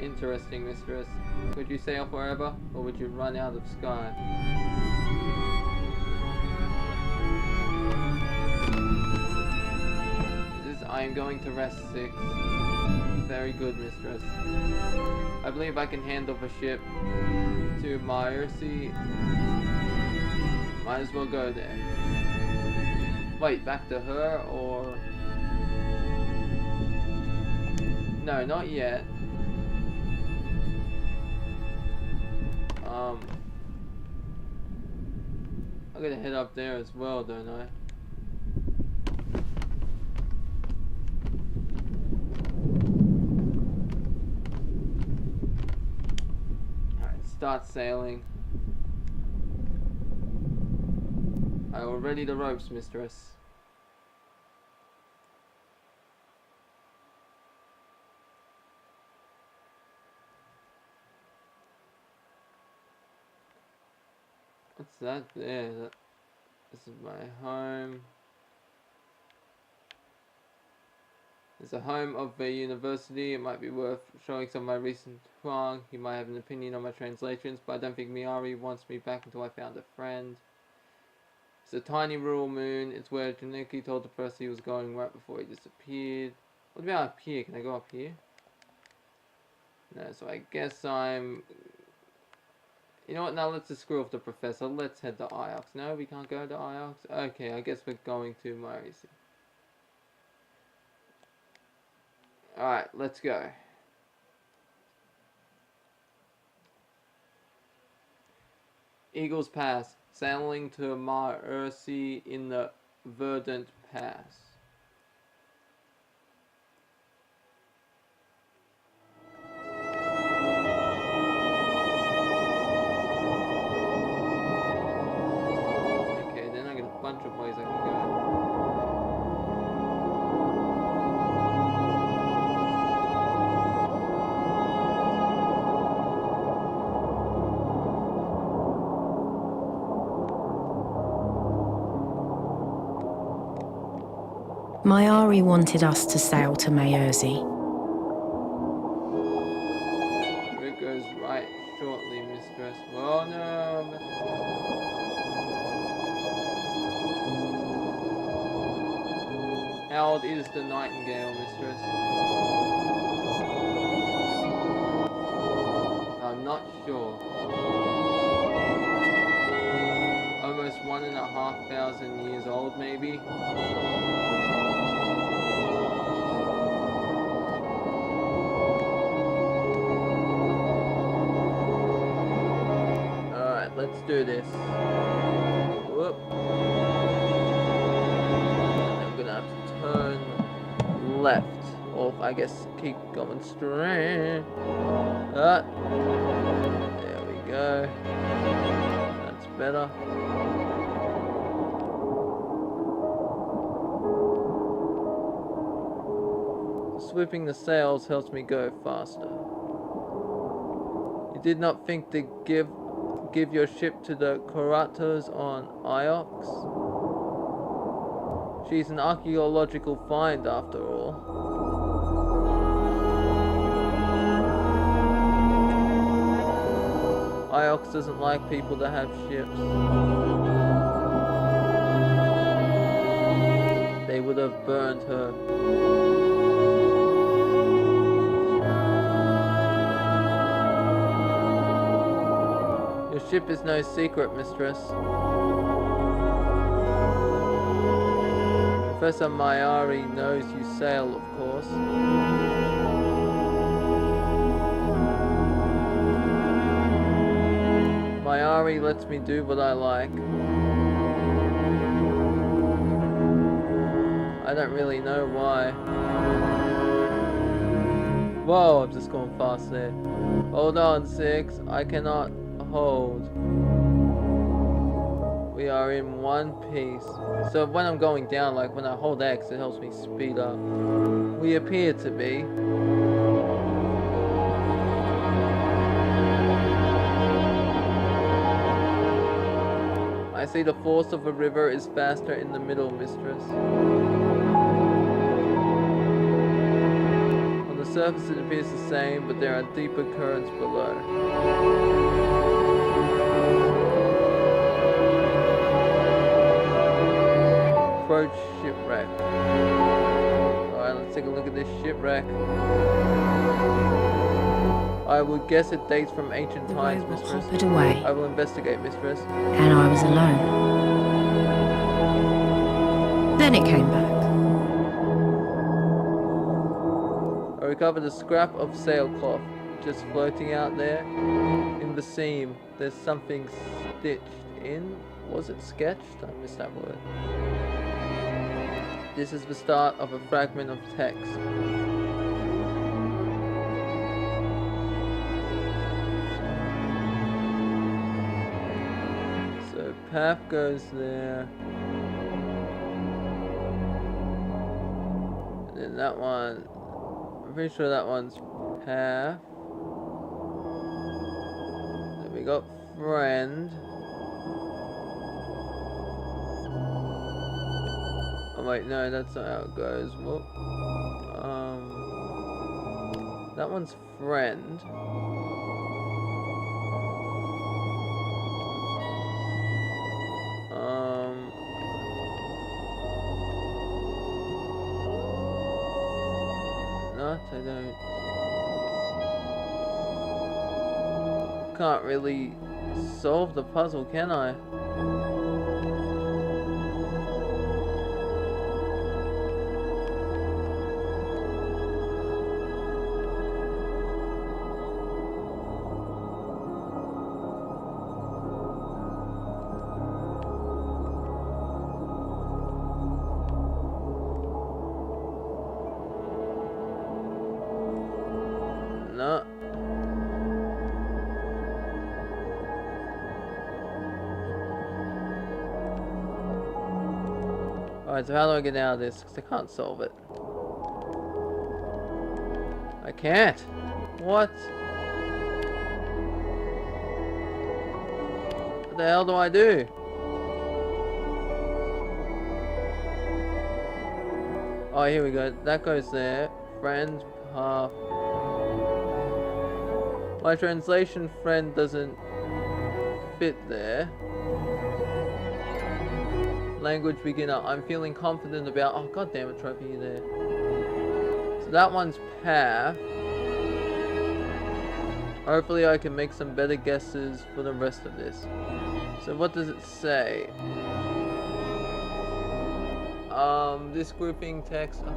Interesting, mistress. Could you sail forever, or would you run out of sky? I am going to rest 6. Very good, mistress. I believe I can hand off a ship to Mercy. Might as well go there. Wait, back to her, or... No, not yet. I'm gonna head up there as well, don't I? Start sailing. I will ready the ropes, mistress. What's that there? This is my home. It's a home of the university. It might be worth showing some of my recent Huang. He might have an opinion on my translations, but I don't think Miari wants me back until I found a friend. It's a tiny rural moon. It's where Januki told the person he was going right before he disappeared. What about up here? Can I go up here? No, so I guess I'm... You know what, now let's just screw off the professor. Let's head to Iox. No, we can't go to Iox? Okay, I guess we're going to Marisi. Alright, let's go. Eagles Pass. Sailing to Marisi in the Verdant Pass. Okay, then I got a bunch of ways I can go. Mayari wanted us to sail to Mayurzi. We're good. is right shortly, mistress. Well, no. How old is the nightingale, mistress? I'm not sure. Almost 1,500 years old, maybe. Alright, let's do this. Whoop. I'm gonna have to turn left. Or I guess keep going straight. There we go. That's better. Sweeping the sails helps me go faster. You did not think to give your ship to the Kuratos on Iox? She's an archaeological find after all. Iox doesn't like people that have ships. They would have burned her. Your ship is no secret, mistress. Professor Mayari knows you sail, of course. Mayari lets me do what I like. I don't really know why. Whoa, I'm just going fast there. Hold on, 6. I cannot hold. We are in one piece. So when I'm going down, like when I hold X, it helps me speed up. We appear to be. I see the force of a river is faster in the middle, mistress. On the surface it appears the same, but there are deeper currents below. Approach shipwreck. Alright, let's take a look at this shipwreck. I would guess it dates from ancient times, mistress. Hoppered away, I will investigate, mistress. and I was alone. Then it came back. I recovered a scrap of sailcloth just floating out there. In the seam, there's something stitched in. Was it sketched? I missed that word. This is the start of a fragment of text. So path goes there. And then that one, I'm pretty sure that one's path. Then we got friend. Oh wait, no, that's not how it goes. Whoop. That one's friend. Not, I don't. Can't really solve the puzzle, can I? No. Alright, so how do I get out of this? Because I can't solve it. I can't! What? What the hell do I do? Oh, here we go. That goes there. Friend, path. My translation friend doesn't fit there. Language beginner. I'm feeling confident about. Oh god damn it, Trophy, you there. So that one's path. Hopefully I can make some better guesses for the rest of this. So what does it say? This grouping text. So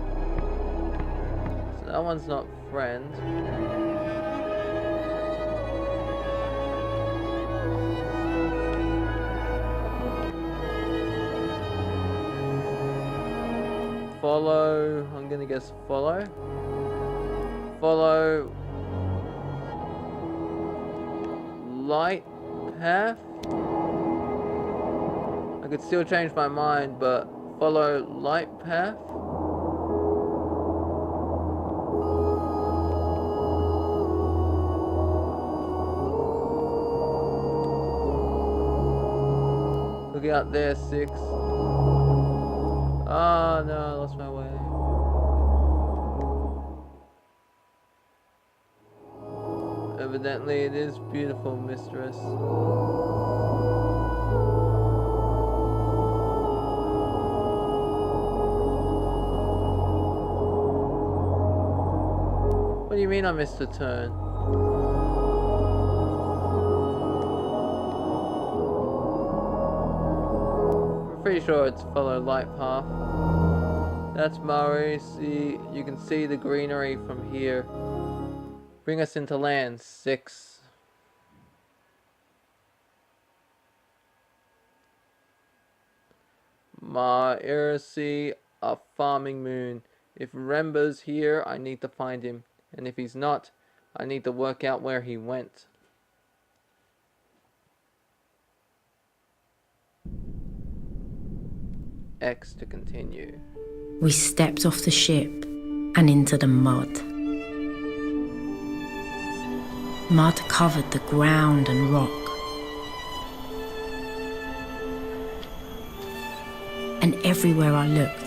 that one's not friend. Follow. I'm gonna guess follow. Follow. Light path. I could still change my mind, but follow light path. Look out there, 6. Oh no, I lost my way. Evidently it is beautiful, mistress. What do you mean I missed a turn? I'm pretty sure it's follow light path. That's Murray. See, you can see the greenery from here. Bring us into land, 6. Ma Erisi, a farming moon. If Remba's here, I need to find him. And if he's not, I need to work out where he went. X to continue. We stepped off the ship and into the mud. Mud covered the ground and rock. And everywhere I looked,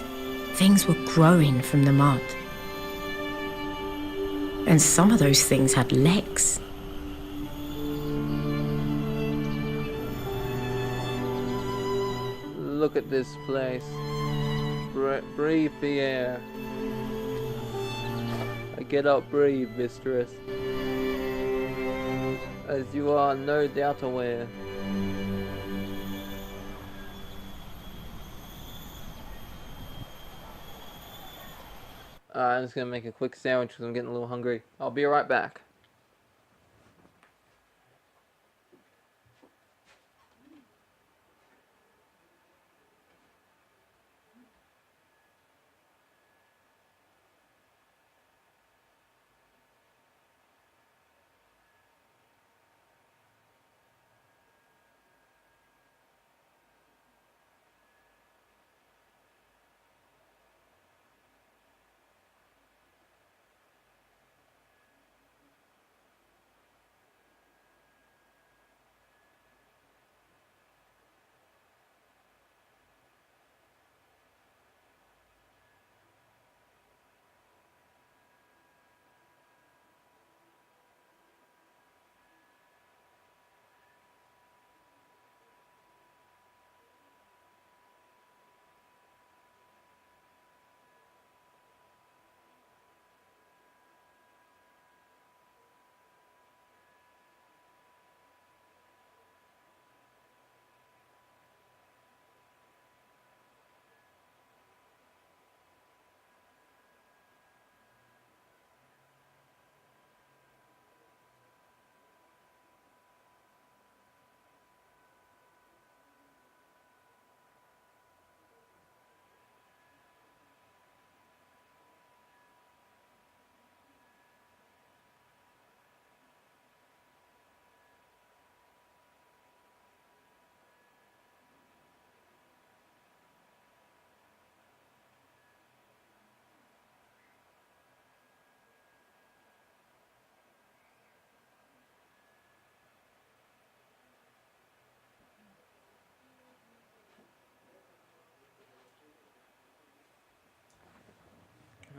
things were growing from the mud. And some of those things had legs. Look at this place. Breathe the air. I get up, breathe, mistress. As you are no doubt aware. I'm just gonna make a quick sandwich because I'm getting a little hungry. I'll be right back.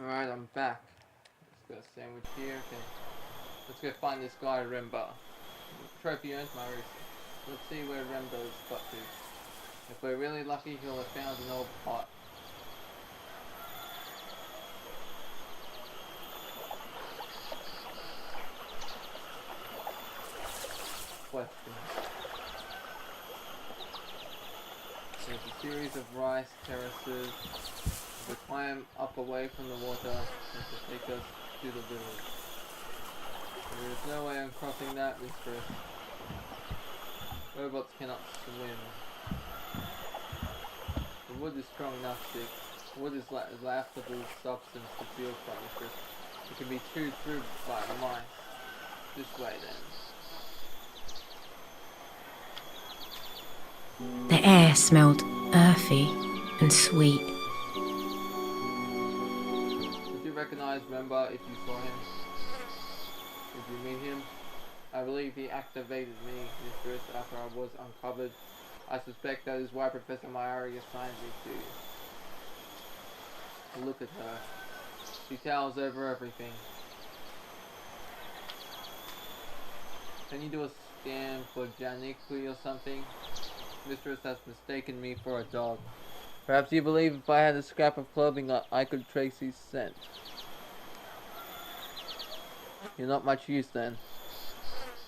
Alright, I'm back. Let's go sandwich here. Okay. Let's go find this guy, Remba. Trophy earned my research. Let's see where Remba's got to. If we're really lucky, he'll have found an old pot. Question. There's a series of rice terraces. We climb up away from the water and to take us to the village. There is no way I'm crossing that, mistress. Robots cannot swim. The wood is strong enough, Stick. Wood is laughable substance to feel from, mistress. It can be chewed through by mice. This way then. The air smelled earthy and sweet. Would you recognize Remba if you saw him? Did you meet him? I believe he activated me, mistress, after I was uncovered. I suspect that is why Professor Mayari assigned me to you. Look at her. She towers over everything. Can you do a scan for Janikui or something? Mistress has mistaken me for a dog. Perhaps you believe if I had a scrap of clothing I could trace his scent. You're not much use then.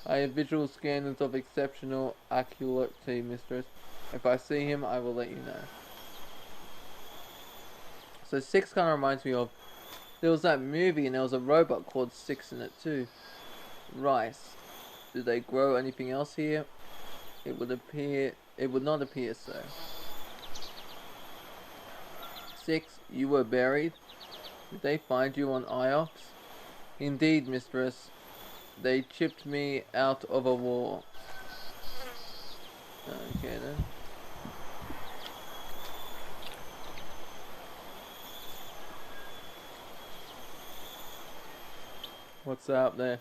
I have visual scanners of exceptional accuracy, mistress. If I see him, I will let you know. So 6 kind of reminds me of, there was that movie and there was a robot called 6 in it too. Rice. Do they grow anything else here? It would not appear so. 6, you were buried? Did they find you on Iox? Indeed, mistress. They chipped me out of a war. Okay then. What's up there?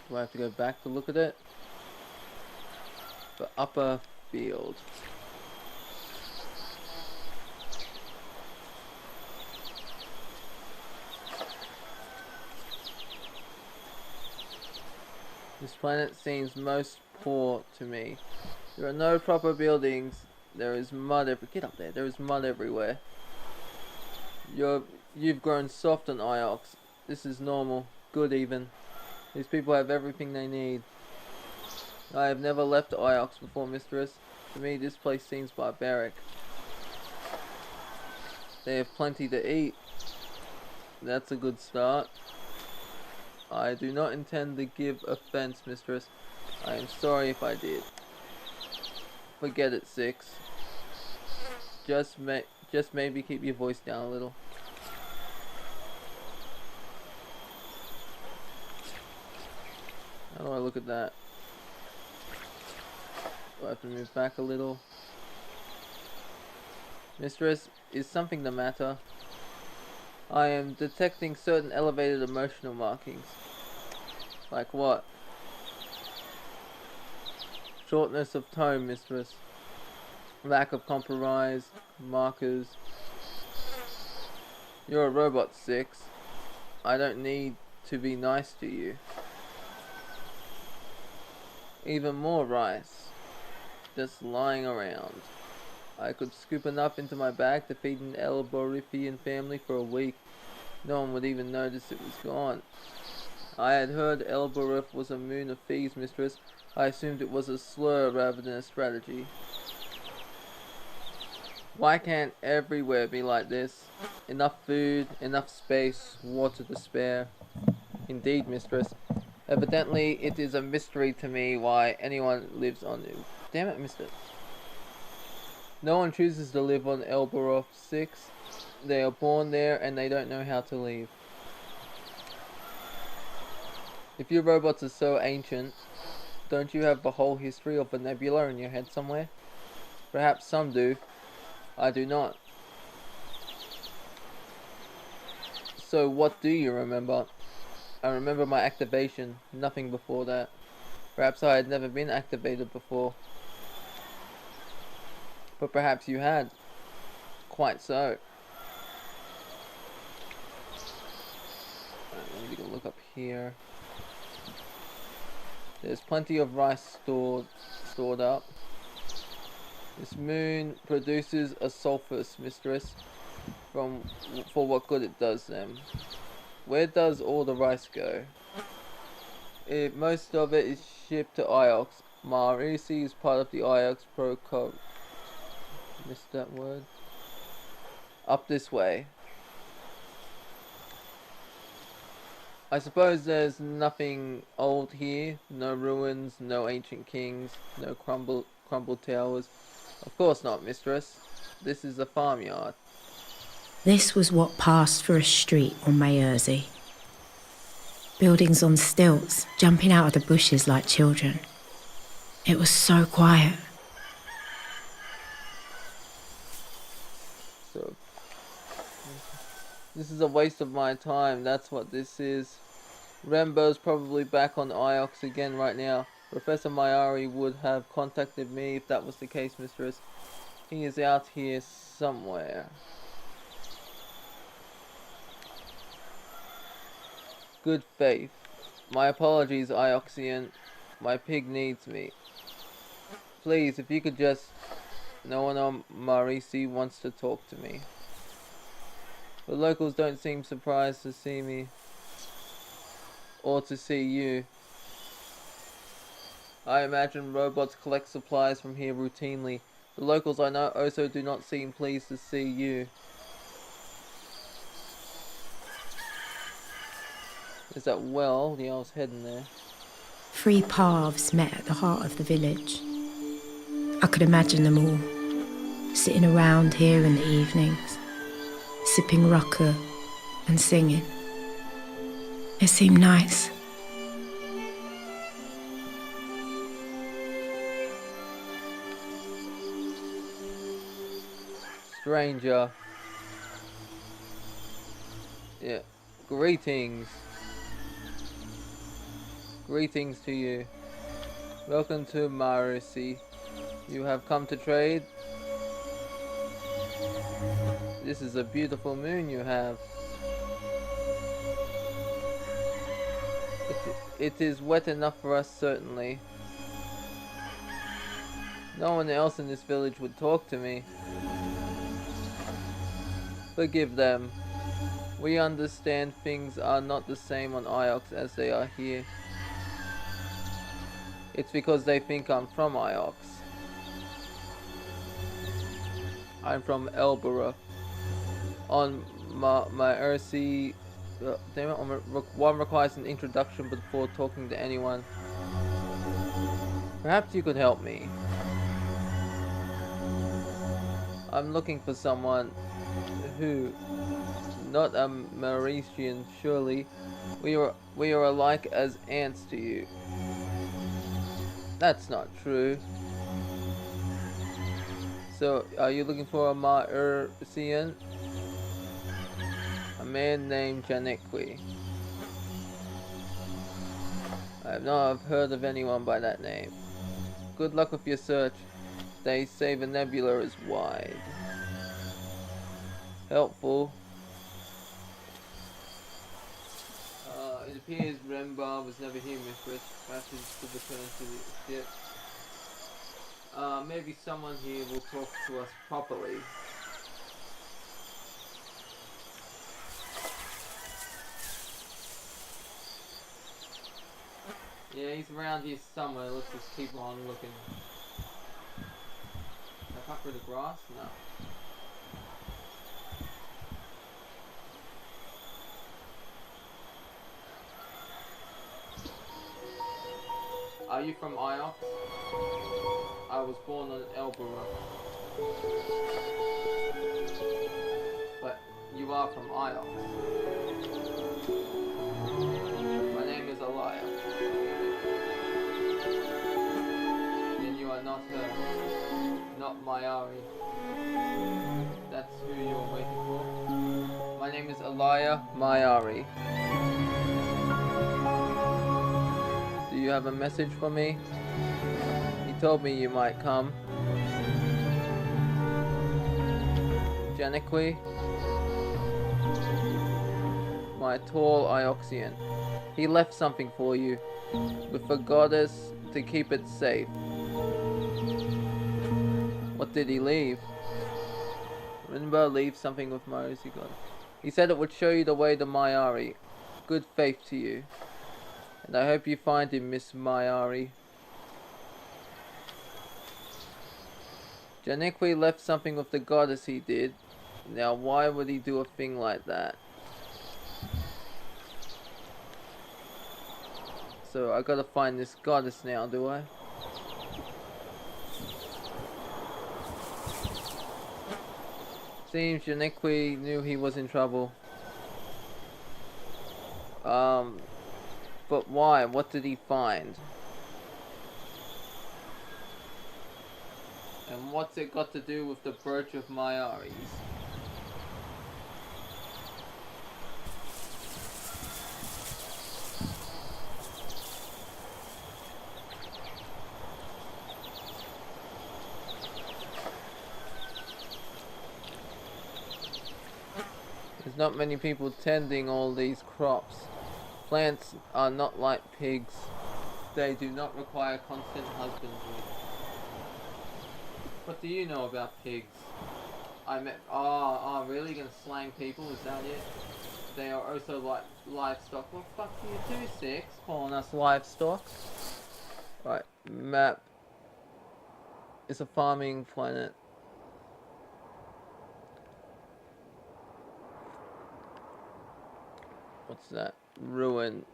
Do I have to go back to look at it? The upper field. This planet seems most poor to me. There are no proper buildings. There is mud get up there. There is mud everywhere. You've grown soft on Iox. This is normal. Good even. These people have everything they need. I have never left Iox before, mistress. To me, this place seems barbaric. They have plenty to eat. That's a good start. I do not intend to give offense, mistress. I am sorry if I did. Forget it, 6. Just maybe keep your voice down a little. How do I look at that? Do I have to move back a little? Mistress, is something the matter? I am detecting certain elevated emotional markings. Like what? Shortness of tone, mistress. Lack of compromise. Markers. You're a robot, 6. I don't need to be nice to you. Even more rice. Just lying around. I could scoop enough into my bag to feed an Elborifian family for a week. No one would even notice it was gone. I had heard Elborif was a moon of thieves, mistress. I assumed it was a slur rather than a strategy. Why can't everywhere be like this? Enough food, enough space, water to spare. Indeed, mistress. Evidently, it is a mystery to me why anyone lives on it. Damn it, mister. No one chooses to live on Elborov 6. They are born there and they don't know how to leave. If your robots are so ancient, don't you have the whole history of the nebula in your head somewhere? Perhaps some do. I do not. So what do you remember? I remember my activation, nothing before that. Perhaps I had never been activated before. But perhaps you had. Quite so. Let me take a look up here. There's plenty of rice stored up. This moon produces a sulfurous mistress. For what good it does them. Where does all the rice go? Most of it is shipped to Iox. Marisi is part of the Iox Pro. Missed that word. Up this way. I suppose there's nothing old here. No ruins, no ancient kings, no crumbled towers. Of course not, mistress. This is a farmyard. This was what passed for a street on Mayersey. Buildings on stilts, jumping out of the bushes like children. It was so quiet. So, this is a waste of my time, that's what this is. Rembo's probably back on Iox again right now. Professor Mayari would have contacted me if that was the case, mistress. He is out here somewhere. Good faith. My apologies, Ioxian. My pig needs me. Please, if you could just... No one on Marisi wants to talk to me. The locals don't seem surprised to see me. Or to see you. I imagine robots collect supplies from here routinely. The locals I know also do not seem pleased to see you. Is that well? Yeah, I was heading there. 3 paths met at the heart of the village. I could imagine them all, sitting around here in the evenings, sipping rucker and singing. It seemed nice. Stranger. Yeah. Greetings. Greetings to you. Welcome to Marisi. You have come to trade? This is a beautiful moon you have. It is wet enough for us, certainly. No one else in this village would talk to me. Forgive them. We understand things are not the same on Iox as they are here. It's because they think I'm from Iox. I'm from Elbora. On my Ursi... damn it, one requires an introduction before talking to anyone. Perhaps you could help me. I'm looking for someone who... Not a Mauritian, surely. We are alike as ants to you. That's not true. So, are you looking for a Mauritian? A man named Janequi. I have not heard of anyone by that name. Good luck with your search. They say the nebula is wide. Helpful. It appears Rembar was never here, mistress. Perhaps he's to return to the ship. Maybe someone here will talk to us properly. Yeah, he's around here somewhere. Let's just keep on looking. Can I cut through the grass? No. Are you from Iox? I was born on Elbora. But you are from Iox. My name is Elia. Then you are not her. Not Mayari. That's who you're waiting for. My name is Elia Mayari. Do you have a message for me? He told me you might come. Janequi? My tall Ioxian. He left something for you, with a goddess to keep it safe. What did he leave? Remember, leave something with Maiari God. He said it would show you the way to Maiari. Good faith to you. And I hope you find him, Miss Maiari. Janequi left something with the goddess, he did. Now why would he do a thing like that? So I gotta find this goddess now, do I? Seems Janequi knew he was in trouble. But why? What did he find? And what's it got to do with the brooch of Maiari's? There's not many people tending all these crops. Plants are not like pigs. They do not require constant husbandry. What do you know about pigs? Oh, really? Gonna slang people? Is that it? They are also like livestock. What the fuck do you do, Six? Calling us livestock? Right, map. It's a farming planet. What's that? Ruin.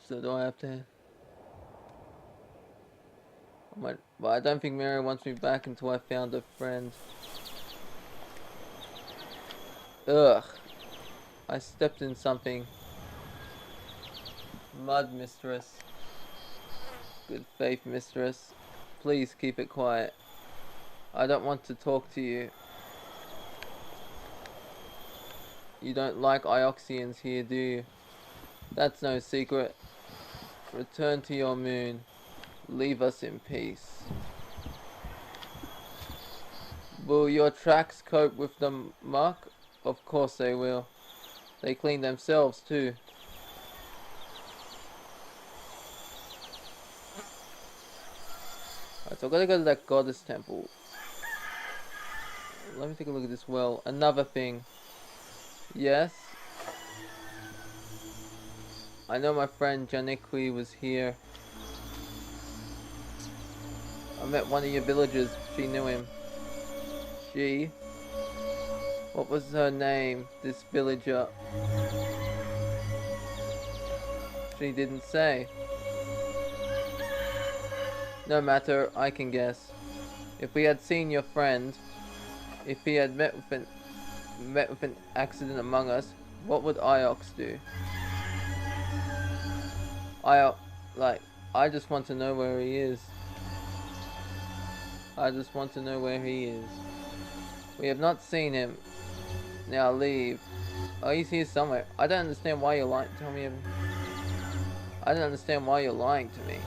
So do I have to... But I don't think Mary wants me back until I found a friend. Ugh. I stepped in something. Mud, mistress. Good faith, mistress. Please keep it quiet. I don't want to talk to you. You don't like Ioxians here, do you? That's no secret. Return to your moon. Leave us in peace. Will your tracks cope with the muck? Of course they will. They clean themselves too. Alright, so I gotta go to that goddess temple. Let me take a look at this well. Another thing. Yes. I know my friend Janequi was here. I met one of your villagers. She knew him. She? What was her name, this villager? She didn't say. No matter, I can guess. If we had seen your friend, if he had met with an accident among us, what would Iox do? I just want to know where he is. I just want to know where he is. We have not seen him. Now leave. Oh, he's here somewhere. I don't understand why you're lying. Tell me. I don't understand why you're lying to me.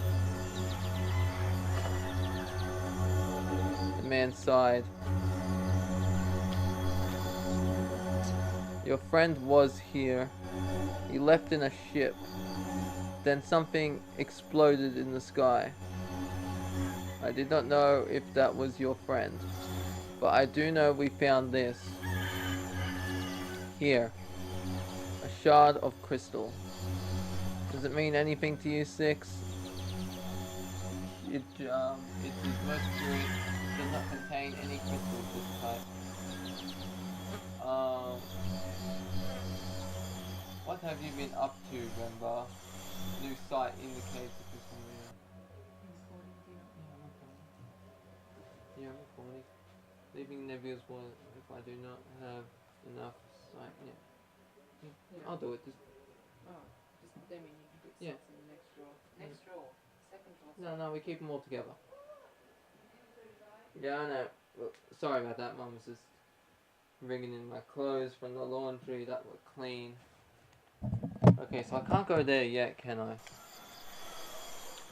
The man sighed. Your friend was here. He left in a ship. Then something exploded in the sky. I did not know if that was your friend, but I do know we found this. Here. A shard of crystal. Does it mean anything to you, Six? It is mercury. Does not contain any crystals this type. What have you been up to, Remba? New site indicates that this one here. Yeah, I'm recording. Leaving Nebula's wallet if I do not have enough sight. Yeah. I'll do it. Just Then we need to put yeah. socks in the next drawer. Next drawer. Second drawer. No, we keep them all together. Yeah, I know. Well, sorry about that. Mum was just bringing in my clothes from the laundry that were clean. Okay, so I can't go there yet, can I?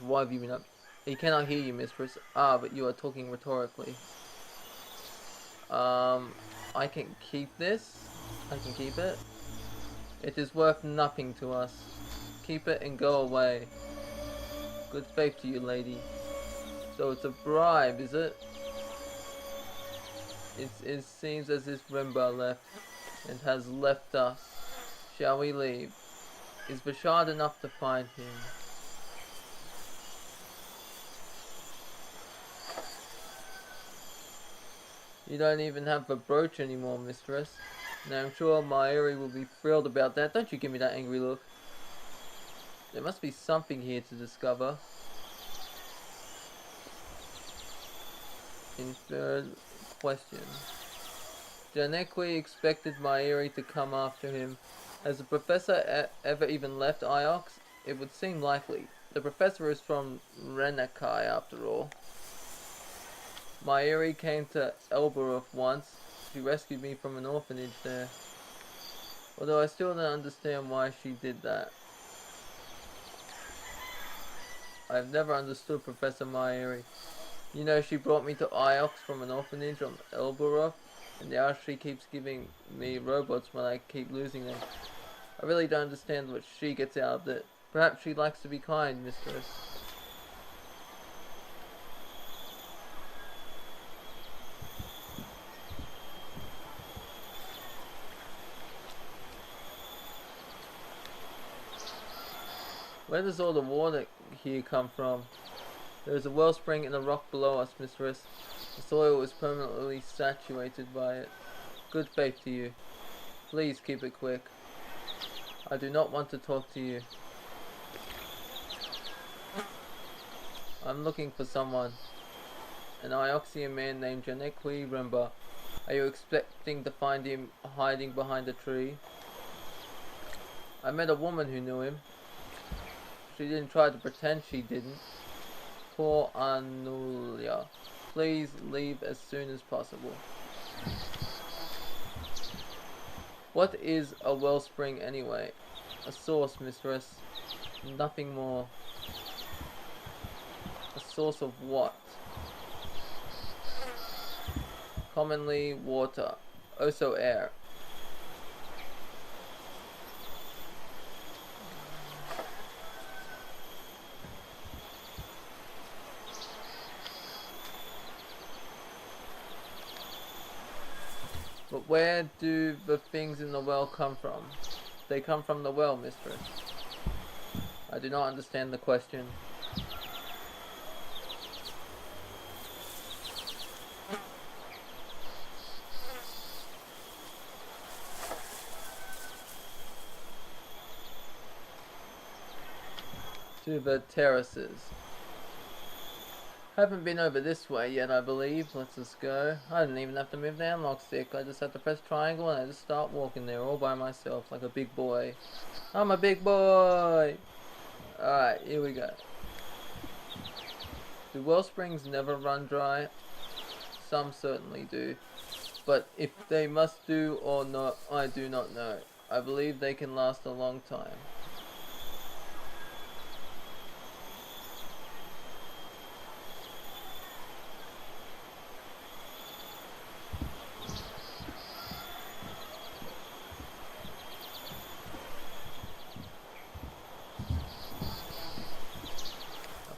Why have you been up? He cannot hear you, mistress. Ah, but you are talking rhetorically. I can keep this. I can keep it. It is worth nothing to us. Keep it and go away. Good faith to you, lady. So it's a bribe, is it? It seems as if Rimba left and has left us. Shall we leave? Is Bashard enough to find him? You don't even have the brooch anymore, mistress. Now I'm sure Mairi will be thrilled about that. Don't you give me that angry look. There must be something here to discover. In third question. Janequi expected Mairi to come after him. Has the professor ever even left Iox? It would seem likely. The professor is from Renakai after all. Mairi came to Elberuf once. She rescued me from an orphanage there. Although I still don't understand why she did that. I've never understood Professor Mairi. You know, she brought me to Iox from an orphanage on Elberuf, and now she keeps giving me robots when I keep losing them. I really don't understand what she gets out of it. Perhaps she likes to be kind, mistress. Where does all the water here come from? There is a wellspring in the rock below us, mistress. The soil is permanently saturated by it. Good faith to you. Please keep it quick. I do not want to talk to you. I'm looking for someone. An Ioxian man named Janequi Rimba. Are you expecting to find him hiding behind a tree? I met a woman who knew him. She didn't try to pretend she didn't. Poor Anulia. Please leave as soon as possible. What is a wellspring anyway? A source, mistress. Nothing more. A source of what? Commonly water. Also air. But where do the things in the well come from? They come from the well, mistress. I do not understand the question. To the terraces. Haven't been over this way yet, I believe. Let's just go. I didn't even have to move the analog stick. I just had to press triangle and I just start walking there all by myself like a big boy. I'm a big boy! Alright, here we go. Do well springs never run dry? Some certainly do. But if they must do or not, I do not know. I believe they can last a long time.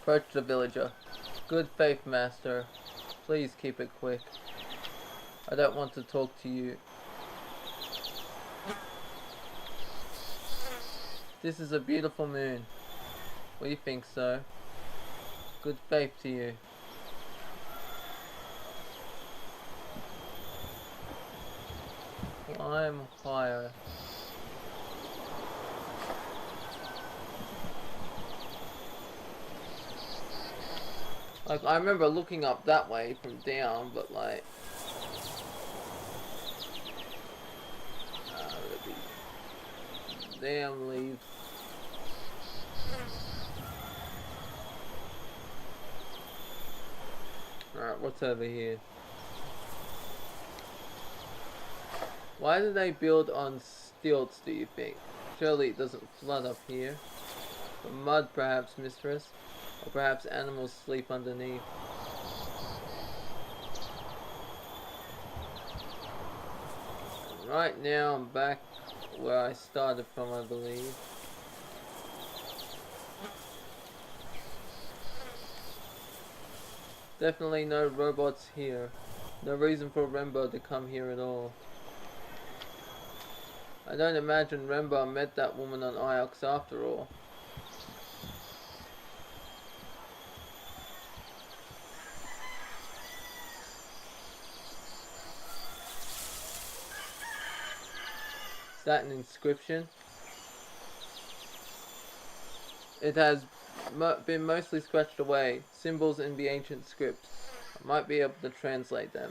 Approach the villager. Good faith, master. Please keep it quick. I don't want to talk to you. This is a beautiful moon. We think so. Good faith to you. Climb higher. Like, I remember looking up that way from down, but like... damn leaves. Alright, what's over here? Why do they build on stilts, do you think? Surely it doesn't flood up here. The mud, perhaps, mistress? Or perhaps animals sleep underneath. Right now I'm back where I started from, I believe. Definitely no robots here. No reason for Rembo to come here at all. I don't imagine Rembo met that woman on Iox after all. Is that an inscription? It has been mostly scratched away. Symbols in the ancient script. I might be able to translate them.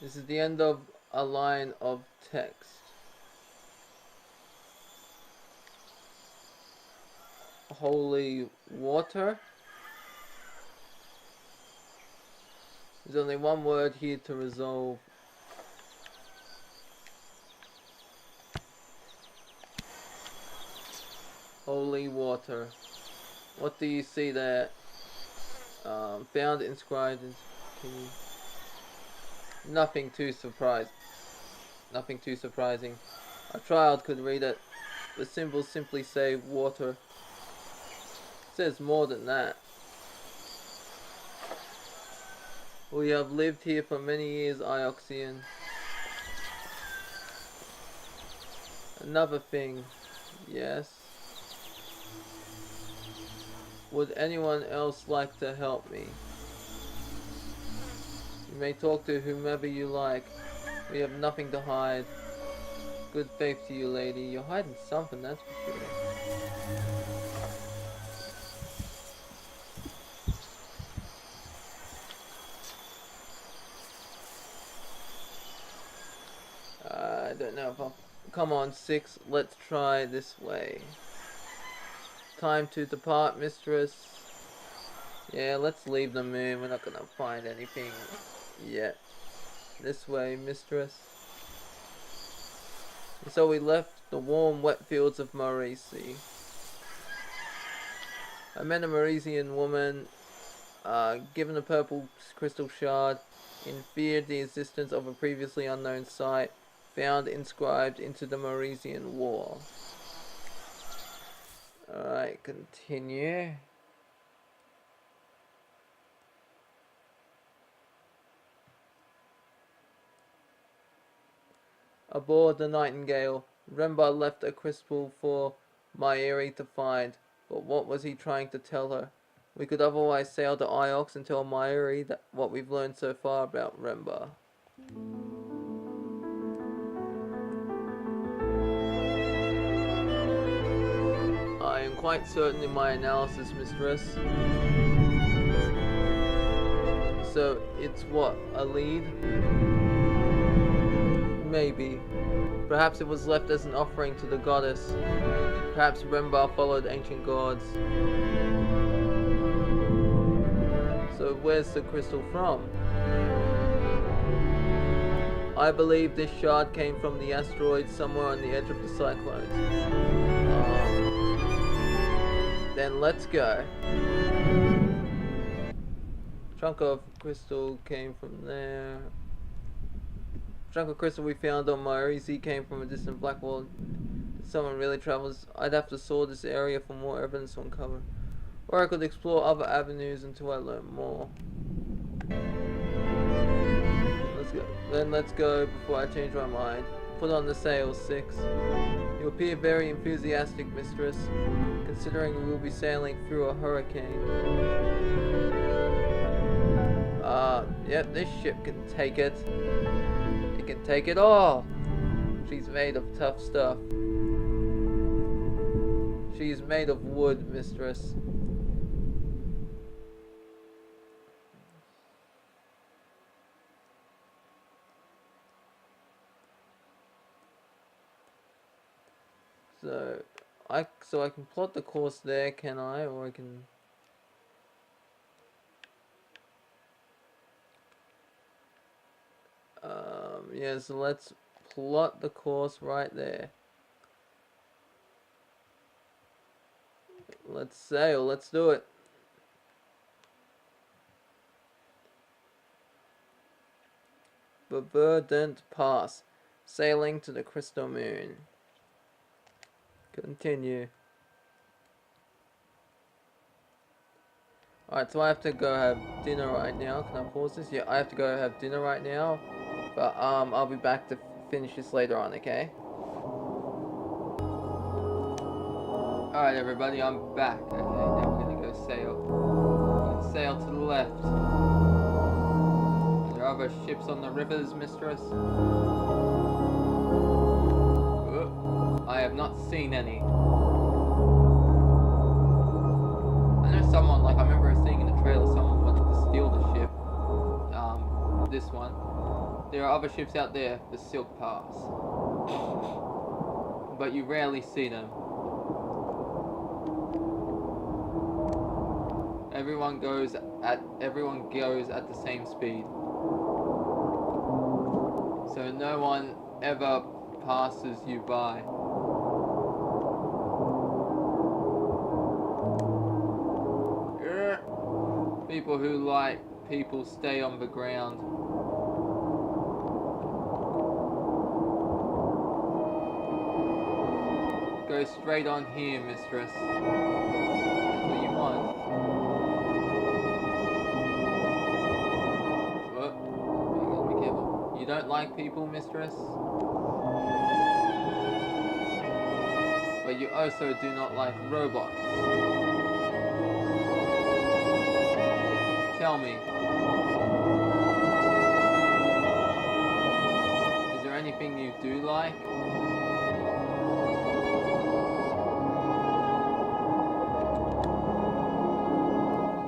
This is the end of a line of text. Holy water? There's only one word here to resolve. Holy water. What do you see there? Found inscribed in... Nothing too surprising. Nothing too surprising. A child could read it. The symbols simply say water. It says more than that. We have lived here for many years, Ioxian. Another thing. Yes. Would anyone else like to help me? You may talk to whomever you like. We have nothing to hide. Good faith to you, lady. You're hiding something, that's for sure. I don't know if I'll... Come on, 6. Let's try this way. Time to depart, mistress. Yeah, let's leave the moon. We're not gonna find anything yet. This way, mistress. And so we left the warm, wet fields of Marisi. I met a Marisian woman, given a purple crystal shard, and feared the existence of a previously unknown site, found inscribed into the Marisian wall. Alright, continue. Aboard the Nightingale, Remba left a crystal for Mairi to find, but what was he trying to tell her? We could otherwise sail to Iox and tell Mairi that what we've learned so far about Remba. I am quite certain in my analysis, mistress. So, it's what, a lead? Maybe. Perhaps it was left as an offering to the goddess. Perhaps Remba followed ancient gods. So where's the crystal from? I believe this shard came from the asteroid somewhere on the edge of the cyclones. Then let's go. Chunk of crystal came from there. Chunk of crystal we found on Marisi came from a distant black wall. If someone really travels, I'd have to soar this area for more evidence to uncover. Or I could explore other avenues until I learn more. Let's go. Then let's go before I change my mind. Put on the sails, 6. You appear very enthusiastic, mistress, considering we will be sailing through a hurricane. Yep, this ship can take it. It can take it all. She's made of tough stuff. She's made of wood, mistress. So I can plot the course there, can I? Or I can... yeah, so let's plot the course right there. Let's sail, let's do it. the Verdant Pass. Sailing to the Crystal Moon. Continue. Alright, so I have to go have dinner right now. Can I pause this? Yeah, I have to go have dinner right now. But I'll be back to finish this later on, okay? Alright everybody, I'm back. Okay, now we're gonna go sail. We're gonna sail to the left. Are there other ships on the rivers, mistress? I have not seen any. I know someone, like I remember seeing in the trailer, someone wanted to steal the ship. This one. There are other ships out there, the Silk Pass. But you rarely see them. Everyone goes at the same speed. So no one ever passes you by. People who like people stay on the ground. Go straight on here, mistress. That's what you want. Whoop. You gotta be careful. You don't like people, mistress? But you also do not like robots. Tell me. Is there anything you do like?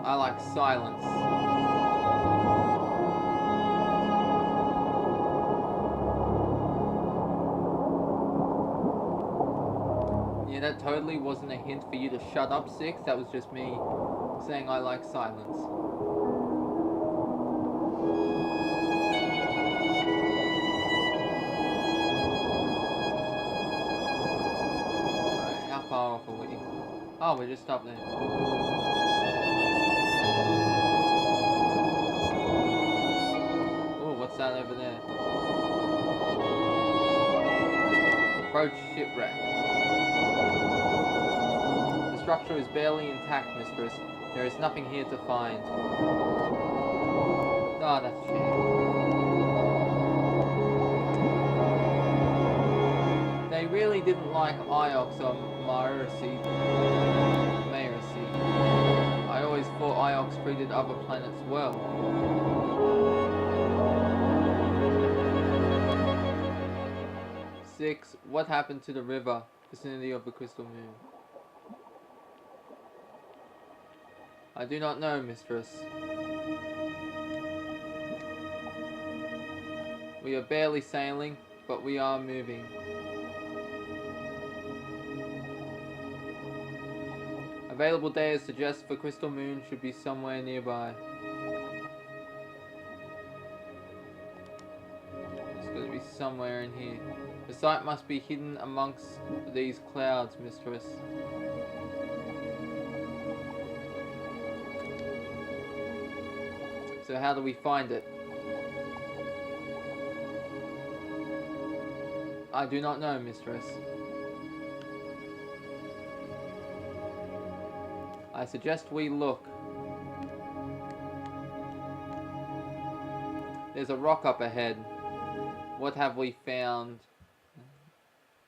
I like silence. Yeah, that totally wasn't a hint for you to shut up, Six. That was just me saying I like silence. Alright, how far off are we? Oh, we're just up there. Oh, what's that over there? Approach shipwreck. The structure is barely intact, mistress. There is nothing here to find. Oh, that's a shame. They really didn't like Iox or Maracy. I always thought Iox treated other planets well. Six, what happened to the river, vicinity of the Crystal Moon? I do not know, mistress. We are barely sailing, but we are moving. Available data suggests the Crystal Moon should be somewhere nearby. It's going to be somewhere in here. The site must be hidden amongst these clouds, mistress. So how do we find it? I do not know, mistress. I suggest we look. There's a rock up ahead. What have we found?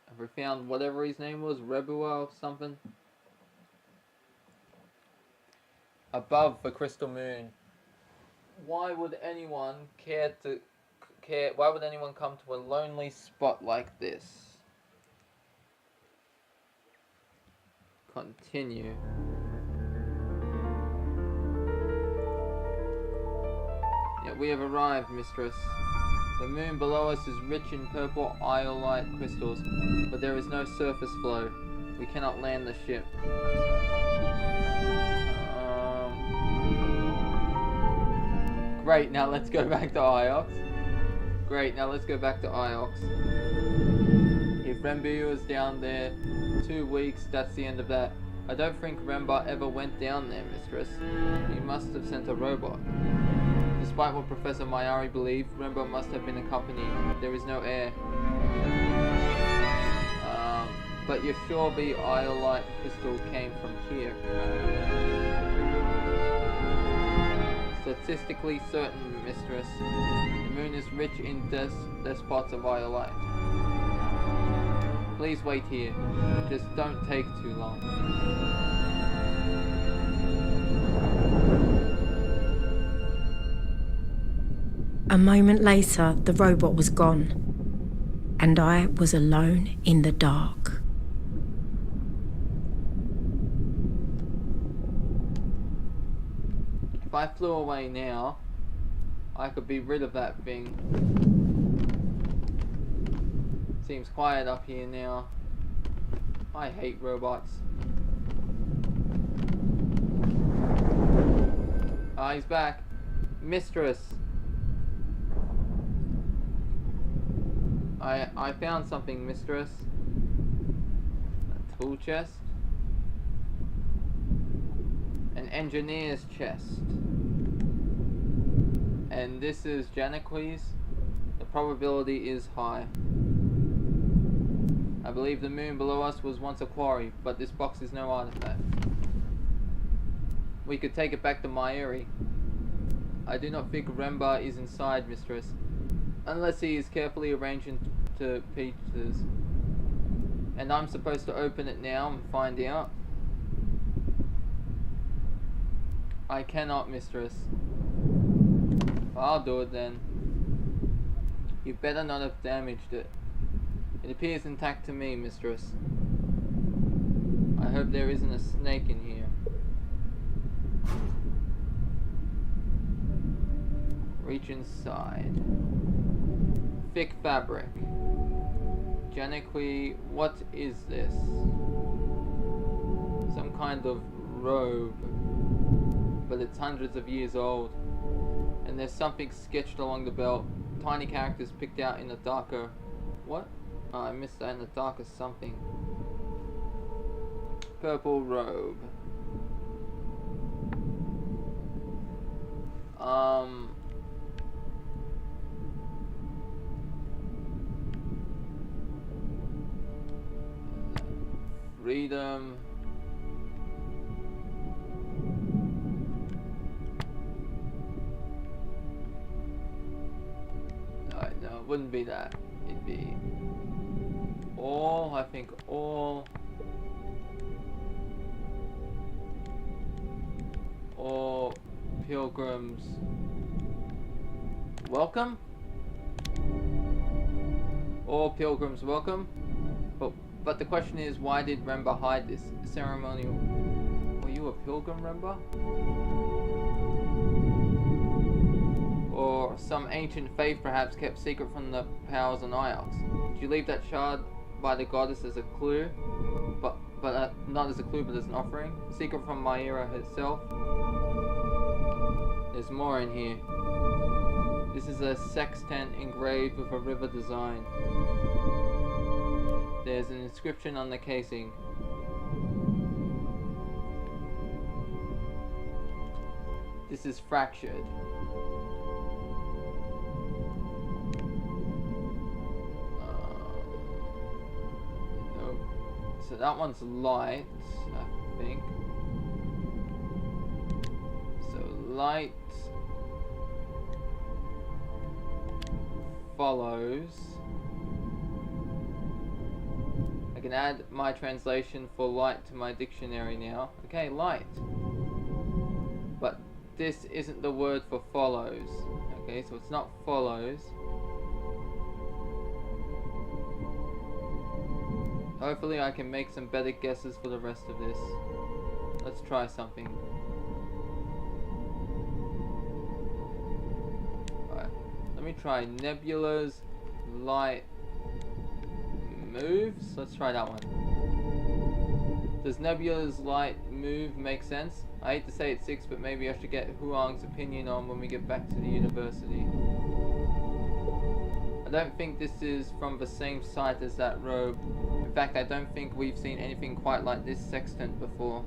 Have we found whatever his name was? Rebua or something? Above the Crystal Moon. Why would anyone why would anyone come to a lonely spot like this? Continue. Yet we have arrived, mistress. The moon below us is rich in purple iolite crystals, but there is no surface flow. We cannot land the ship. Great, now let's go back to Iox. Great, now let's go back to Iox. If Rembu is down there 2 weeks, that's the end of that. I don't think Remba ever went down there, mistress. He must have sent a robot. Despite what Professor Mayari believed, Remba must have been accompanied. There is no air. But you're sure the iolite crystal came from here? Statistically certain, mistress. The moon is rich in spots of iolite. Please wait here. Just don't take too long. A moment later, the robot was gone, and I was alone in the dark. If I flew away now, I could be rid of that thing. Seems quiet up here now. I hate robots. Ah, he's back. Mistress. I found something, mistress. A tool chest. An engineer's chest. And this is Janaqui's. The probability is high. I believe the moon below us was once a quarry, but this box is no artifact. We could take it back to Mayuri. I do not think Remba is inside, mistress. Unless he is carefully arranged into pieces. And I'm supposed to open it now and find out. I cannot, mistress. I'll do it then. You better not have damaged it. It appears intact to me, mistress. I hope there isn't a snake in here. Reach inside. Thick fabric. Janaqui, what is this? Some kind of robe. But it's hundreds of years old. And there's something sketched along the belt. Tiny characters picked out in the darker... What? Oh, I missed that in the darker something. Purple robe. Freedom. No, it wouldn't be that. It'd be all, I think all pilgrims welcome. All pilgrims welcome. But the question is, why did Remba hide this ceremonial? Were you a pilgrim, Remba? Or some ancient faith perhaps kept secret from the powers on Iox? Did you leave that shard by the goddess as a clue? But not as a clue, but as an offering? Secret from Maira herself? There's more in here. This is a sextant engraved with a river design. There's an inscription on the casing. This is fractured. Nope. So that one's light, I think. So light follows. I can add my translation for light to my dictionary now. Okay, light. But this isn't the word for follows. Okay, so it's not follows. Hopefully I can make some better guesses for the rest of this. Let's try something. Alright, let me try nebulas, light, moves. Let's try that one. Does nebula's light move make sense? I hate to say it's 6, but maybe I should get Huang's opinion on when we get back to the university. I don't think this is from the same site as that robe. In fact, I don't think we've seen anything quite like this sextant before.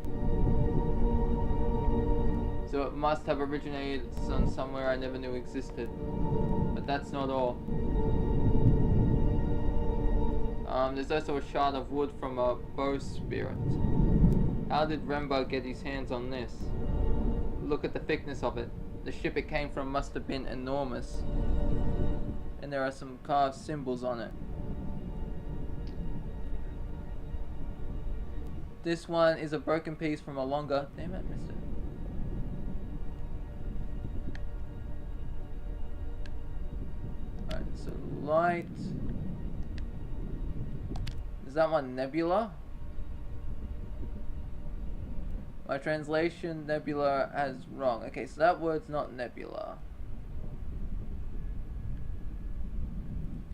So it must have originated on somewhere I never knew existed. But that's not all. There's also a shard of wood from a bow spirit. How did Rembo get his hands on this? Look at the thickness of it. The ship it came from must have been enormous. And there are some carved symbols on it. This one is a broken piece from a longer... Damn it, missed it. Alright, so light... Is that one nebula? My translation nebula has wrong. Okay, so that word's not nebula.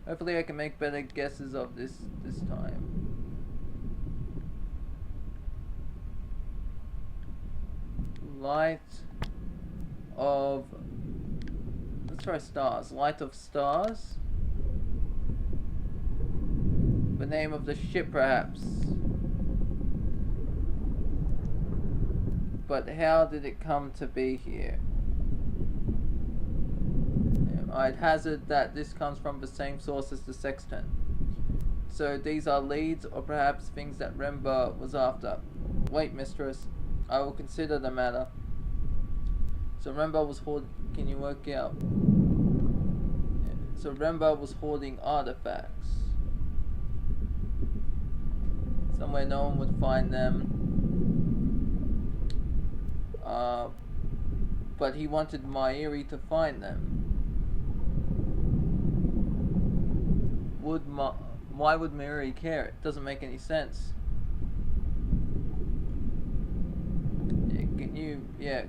Hopefully I can make better guesses of this time. Light of... Let's try stars. Light of stars? The name of the ship, perhaps. But how did it come to be here? I'd hazard that this comes from the same source as the sextant. So these are leads, or perhaps things that Rembo was after. Wait, mistress. I will consider the matter. So Rembo was hoarding... Can you work out? So Rembo was hoarding artifacts. Somewhere no one would find them. But he wanted Mairi to find them. Why would Mairi care? It doesn't make any sense.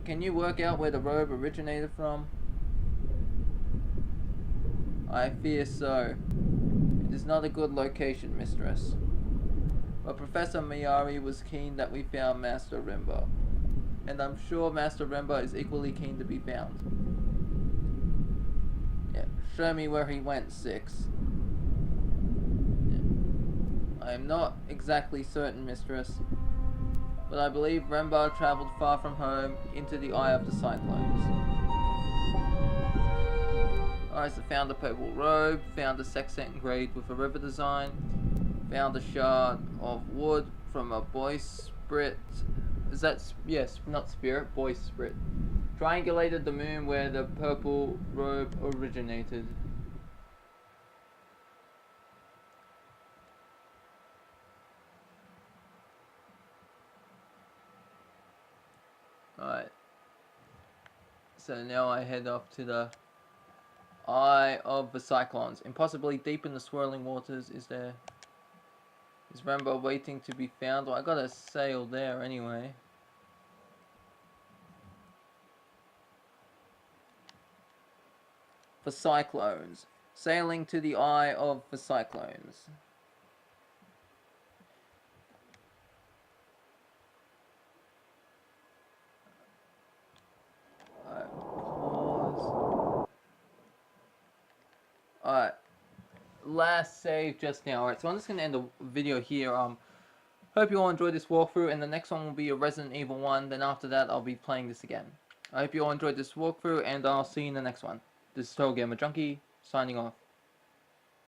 Can you work out where the robe originated from? I fear so. It is not a good location, mistress. But Professor Miyari was keen that we found Master Rembo. And I'm sure Master Rembo is equally keen to be found. Yeah, show me where he went, 6. Yeah. I am not exactly certain, mistress. But I believe Rembo travelled far from home into the eye of the cyclones. Alright, so found a purple robe, found a sextant engraved with a river design, found a shard of wood from a bowsprit. Is that, yes, not spirit, bowsprit. Triangulated the moon where the purple robe originated. Alright. So now I head off to the eye of the cyclones. Impossibly deep in the swirling waters is Rembo waiting to be found? Well, I got a sail there anyway. For cyclones. Sailing to the eye of the cyclones. Alright, pause. Alright. Last save just now. Alright, so I'm just going to end the video here. Hope you all enjoyed this walkthrough, and the next one will be a Resident Evil 1. Then after that, I'll be playing this again. I hope you all enjoyed this walkthrough, and I'll see you in the next one. This is TotalGamerJunkie, signing off.